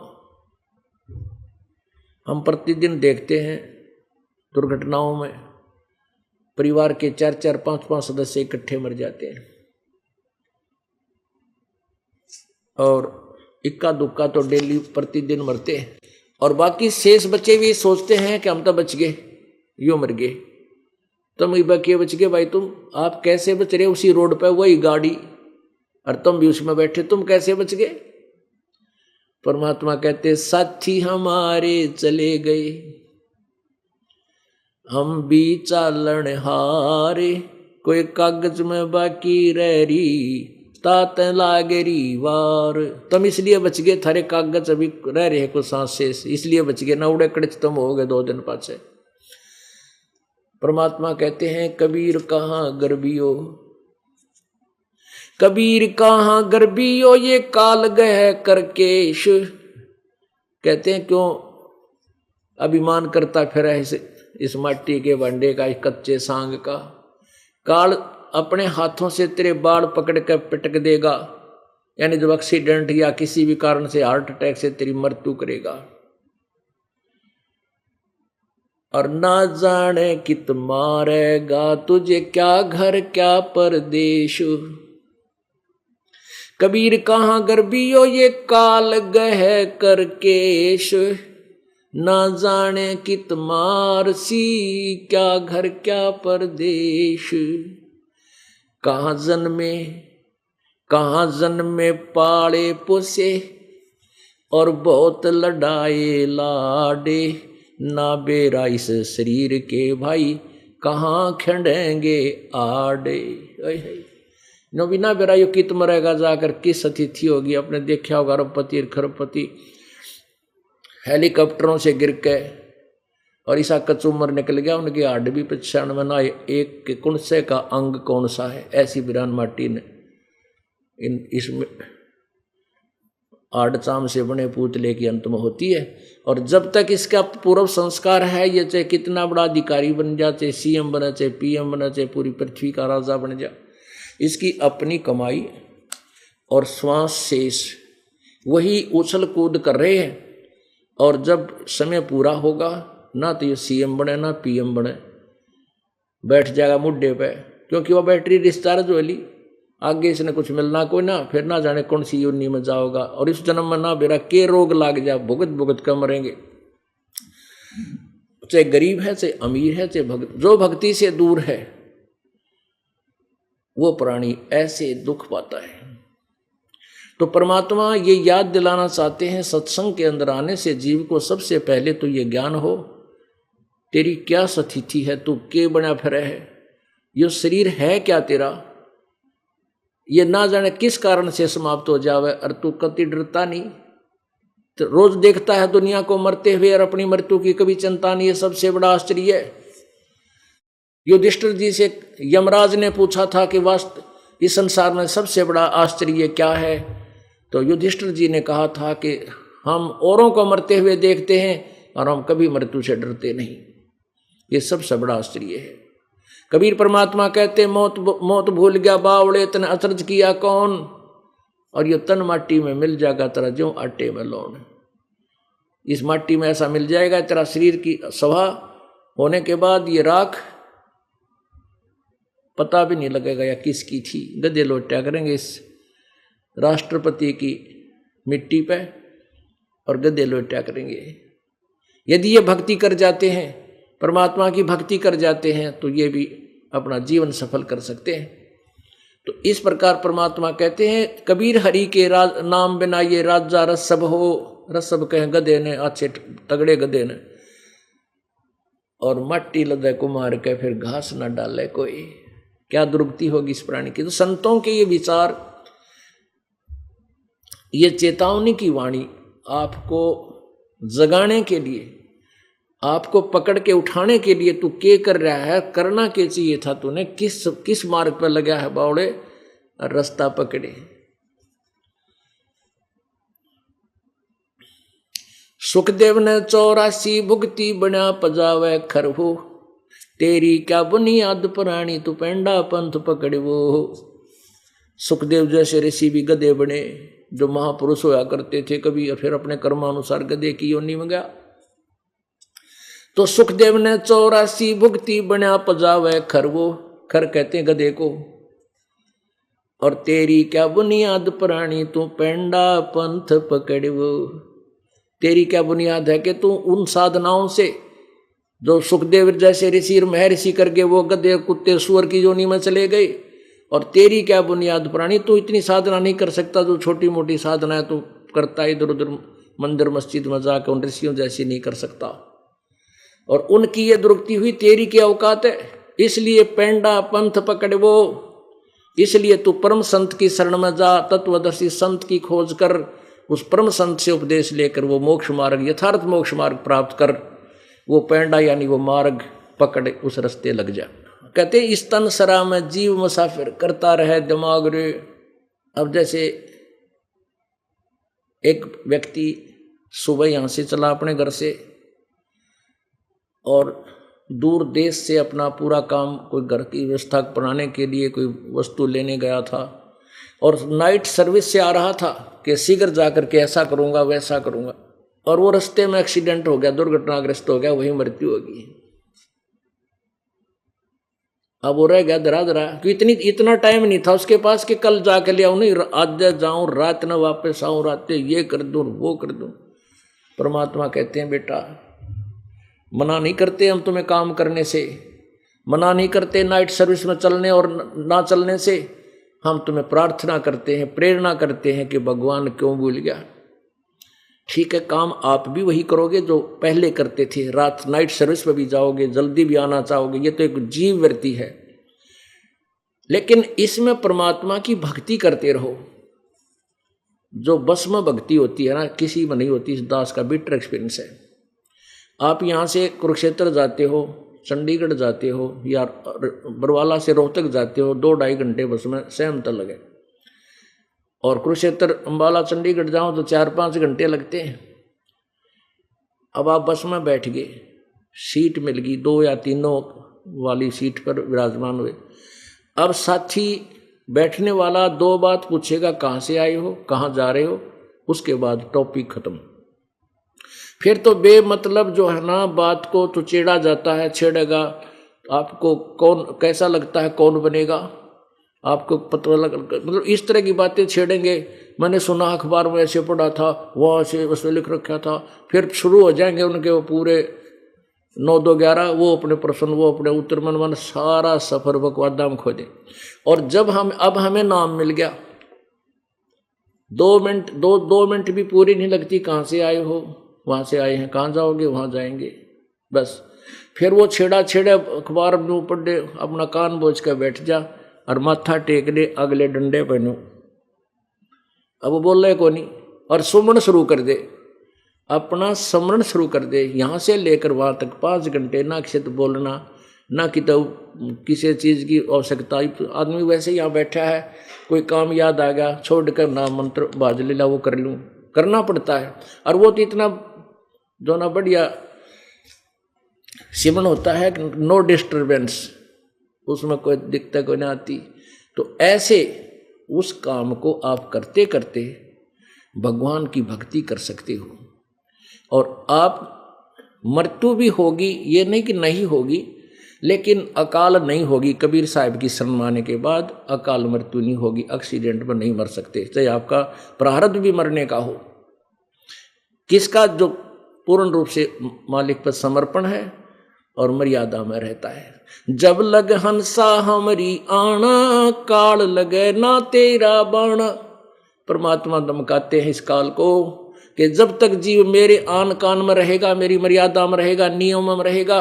हम प्रतिदिन देखते हैं दुर्घटनाओं में परिवार के 4-4, 5-5 सदस्य इकट्ठे मर जाते हैं, और इक्का दुक्का तो डेली प्रतिदिन मरते हैं, और बाकी शेष बच्चे भी सोचते हैं कि हम तो बच गए, यो मर गए। तुम बचे बच गए भाई, तुम आप कैसे बच रहे? उसी रोड पे वही गाड़ी और तुम भी उसमें बैठे, तुम कैसे बच गए? परमात्मा कहते साथी हमारे चले गए, हम भी चालन हारे, कोई कागज में बाकी रह रही, तात लागरी वार। तुम इसलिए बच गए, थारे कागज अभी रह रहे कुछ सांस से, इसलिए बच गए, ना उड़े कड़च तुम हो गए 2 दिन पाछे। परमात्मा कहते हैं कबीर कहाँ गर्बियो, कबीर कहाँ गर्बियो, ये काल गह करकेश। कहते हैं क्यों अभिमान करता फिर इस माटी के भांडे का, इस कच्चे सांग का, काल अपने हाथों से तेरे बाल पकड़ कर पटक देगा, यानी जब एक्सीडेंट या किसी भी कारण से हार्ट अटैक से तेरी मृत्यु करेगा। और ना जाने कित मारेगा तुझे, क्या घर क्या परदेश। कबीर कहाँ गर्भियो ये काल गह कर केश, ना जाने कित मार सी, क्या घर क्या परदेश। कहाँ जन्मे पाले पोसे, और बहुत लड़ाए लाडे, ना बेरा इस शरीर के भाई, कहाँ खंडेंगे आडे। नो बिना बेरा यो कित मरेगा जाकर किस अतिथि होगी। आपने देखा होगा अरबपति और खरबपति हेलीकॉप्टरों से गिर के और ईसा कचूमर निकल गया, उनकी हाड भी पहचान में ना एक के कुणसे का अंग कौन सा है। ऐसी वीरान माटी ने इसमें आड़ चाम से बने पुतले की अंत में होती है। और जब तक इसका पूर्व संस्कार है, ये चाहे कितना बड़ा अधिकारी बन जा, चाहे सीएम बना, चाहे पीएम बना, चाहे पूरी पृथ्वी का राजा बन जा, इसकी अपनी कमाई और श्वास शेष वही उछल कूद कर रहे हैं। और जब समय पूरा होगा, ना तो ये सीएम बने ना पीएम बने, बैठ जाएगा मुड्डे पे, क्योंकि वह बैटरी डिस्चार्ज हो ली, आगे इसने कुछ मिलना कोई ना, फिर ना जाने कौन सी योनि में जाओगा। और इस जन्म में ना बेरा के रोग लाग जा, भुगत भुगत कर मरेंगे। चाहे गरीब है, चाहे अमीर है, चाहे भक्त, जो भक्ति से दूर है वो प्राणी ऐसे दुख पाता है। तो परमात्मा ये याद दिलाना चाहते हैं, सत्संग के अंदर आने से जीव को सबसे पहले तो ये ज्ञान हो, तेरी क्या स्थिति है, तू के बना फिरे है, यो शरीर है क्या तेरा, ये ना जाने किस कारण से समाप्त हो जावे। और तू कति डरता नहीं, तो रोज देखता है दुनिया को मरते हुए और अपनी मृत्यु की कभी चिंता नहीं है। सबसे बड़ा आश्चर्य है। युधिष्ठिर जी से यमराज ने पूछा था कि वास्तव इस संसार में सबसे बड़ा आश्चर्य क्या है, तो युधिष्ठिर जी ने कहा था कि हम औरों को मरते हुए देखते हैं और हम कभी मृत्यु से डरते नहीं। ये सबसे बड़ा आश्चर्य है। कबीर परमात्मा कहते मौत भूल गया बावड़े, तने अचरज किया कौन, और ये तन माटी में मिल जाएगा तेरा ज्यों आटे में लौन। इस माटी में ऐसा मिल जाएगा, तेरा शरीर की सभा होने के बाद ये राख पता भी नहीं लगेगा या किसकी थी। गधे लोटा करेंगे इस राष्ट्रपति की मिट्टी पे और गधे लोटा करेंगे। यदि ये भक्ति कर जाते हैं, परमात्मा की भक्ति कर जाते हैं, तो ये भी अपना जीवन सफल कर सकते हैं। तो इस प्रकार परमात्मा कहते हैं, कबीर हरि के नाम बिना ये राजा रसब हो, रसब कहें गधे ने, अच्छे तगड़े गधे ने, और मट्टी लदे कुमार के फिर घास न डाले कोई, क्या दुर्गति होगी इस प्राणी की। तो संतों के ये विचार, ये चेतावनी की वाणी आपको जगाने के लिए, आपको पकड़ के उठाने के लिए, तू क्या कर रहा है, करना क्या चाहिए था, तूने किस मार्ग पर लगा है बावड़े, रास्ता पकड़े। सुखदेव ने 84 भुगती बना पजावे खरहो, तेरी क्या बुनियाद पुरानी तू पेंडा पंथ पकड़े वो। सुखदेव जैसे ऋषि भी गधे बने, जो महापुरुष होया करते थे कभी, और फिर अपने कर्मानुसार गधे की योनि में गया। तो सुखदेव ने 84 भुगती बना पजावे खरवो, खर कहते हैं गधे को, और तेरी क्या बुनियाद पुरानी तू पेंडा पंथ पकड़वो। तेरी क्या बुनियाद है कि तू उन साधनाओं से, जो सुखदेव जैसे ऋषि महर्षि करके वो गधे कुत्ते सुअर की योनि में चले गए, और तेरी क्या बुनियाद पुरानी, तू इतनी साधना नहीं कर सकता जो छोटी मोटी साधना है तू करता, इधर उधर मंदिर मस्जिद में जाकर उन ऋषियों जैसी नहीं कर सकता, और उनकी ये दुर्गति हुई, तेरी क्या औकात है। इसलिए पेंडा पंथ पकड़वो, इसलिए तू परम संत की शरण में जा, तत्वदर्शी संत की खोज कर, उस परम संत से उपदेश लेकर वो मोक्ष मार्ग, यथार्थ मोक्ष मार्ग प्राप्त कर, वो पेंडा यानी वो मार्ग पकड़ उस रास्ते लग जा। कहते इस तन सरा में जीव मुसाफिर करता रहे दिमाग रे। अब जैसे एक व्यक्ति सुबह यहाँ से चला अपने घर से, और दूर देश से अपना पूरा काम, कोई घर की व्यवस्था बनाने के लिए कोई वस्तु लेने गया था और नाइट सर्विस से आ रहा था कि शीघ्र जाकर के ऐसा करूँगा वैसा करूँगा, और वो रास्ते में एक्सीडेंट हो गया, दुर्घटनाग्रस्त हो गया, वही मृत्यु होगी। अब वो रह गया धरा धरा, कि इतना टाइम नहीं था उसके पास कि कल जाके ले आऊँ, नहीं आज जाऊँ रात न वापस आऊँ, रात ये कर दूँ वो कर दूँ। परमात्मा कहते हैं बेटा मना नहीं करते हम तुम्हें काम करने से, मना नहीं करते नाइट सर्विस में चलने और ना चलने से, हम तुम्हें प्रार्थना करते हैं, प्रेरणा करते हैं कि भगवान क्यों भूल गया। ठीक है, काम आप भी वही करोगे जो पहले करते थे, रात नाइट सर्विस पर भी जाओगे, जल्दी भी आना चाहोगे, ये तो एक जीव वृत्ति है, लेकिन इसमें परमात्मा की भक्ति करते रहो। जो भस्म भक्ति होती है ना, किसी में नहीं होती। इस दास का बिटर एक्सपीरियंस है। आप यहाँ से कुरुक्षेत्र जाते हो, चंडीगढ़ जाते हो या बरवाला से रोहतक जाते हो, 2-2.5 घंटे बस में सहमत लगे, और कुरुक्षेत्र अम्बाला चंडीगढ़ जाओ तो 4-5 घंटे लगते हैं। अब आप बस में बैठ गए, सीट मिल गई, 2 या 3 वाली सीट पर विराजमान हुए। अब साथी बैठने वाला 2 बात पूछेगा, कहाँ से आए हो, कहाँ जा रहे हो, उसके बाद टॉपिक खत्म। फिर तो बेमतलब जो है ना बात को तो छेड़ा जाता है, छेड़ेगा आपको, कौन कैसा लगता है, कौन बनेगा आपको पता लग, मतलब इस तरह की बातें छेड़ेंगे। मैंने सुना अखबार में ऐसे पढ़ा था, वहाँ से उसमें लिख रखा था, फिर शुरू हो जाएंगे उनके वो पूरे 9-2-11, वो अपने प्रश्न, वो अपने उत्तर, मन सारा सफर बकवादा में खोदे। और जब अब हमें नाम मिल गया, 2 मिनट भी पूरी नहीं लगती, कहाँ से आए हो, वहाँ से आए हैं, कहाँ जाओगे, वहाँ जाएंगे, बस। फिर वो छेड़े अखबार में पढ़े, अपना कान बोझ कर बैठ जा और माथा टेक दे, अगले डंडे पहनो। अब वो बोल रहे को नहीं, और सुमरण शुरू कर दे, अपना स्मरण शुरू कर दे। यहाँ से लेकर वहाँ तक 5 घंटे ना किसी तो बोलना, ना कि तो किसी चीज़ की आवश्यकता। आदमी वैसे यहाँ बैठा है, कोई काम याद आ गया, छोड़ कर नाम मंत्र बाज लीला वो कर लूँ, करना पड़ता है। और वो तो इतना जो ना बढ़िया सिमरण होता है, नो डिस्टर्बेंस, उसमें कोई दिक्कत कोई ना आती। तो ऐसे उस काम को आप करते करते भगवान की भक्ति कर सकते हो, और आप मृत्यु भी होगी, ये नहीं कि नहीं होगी, लेकिन अकाल नहीं होगी। कबीर साहब की शरण आने के बाद अकाल मृत्यु नहीं होगी, एक्सीडेंट में नहीं मर सकते, चाहे आपका प्रारब्ध भी मरने का हो। किसका जो पूर्ण रूप से मालिक पर समर्पण है और मर्यादा में रहता है। जब लग हंसा हमरी आना, काल लगे ना तेरा बाणा। परमात्मा धमकाते हैं इस काल को कि जब तक जीव मेरे आन कान में रहेगा, मेरी मर्यादा में रहेगा, नियम में रहेगा,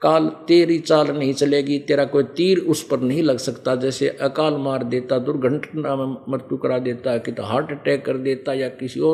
काल तेरी चाल नहीं चलेगी, तेरा कोई तीर उस पर नहीं लग सकता। जैसे अकाल मार देता, दुर्घटना में मृत्यु करा देता, कि तो हार्ट अटैक कर देता या किसी और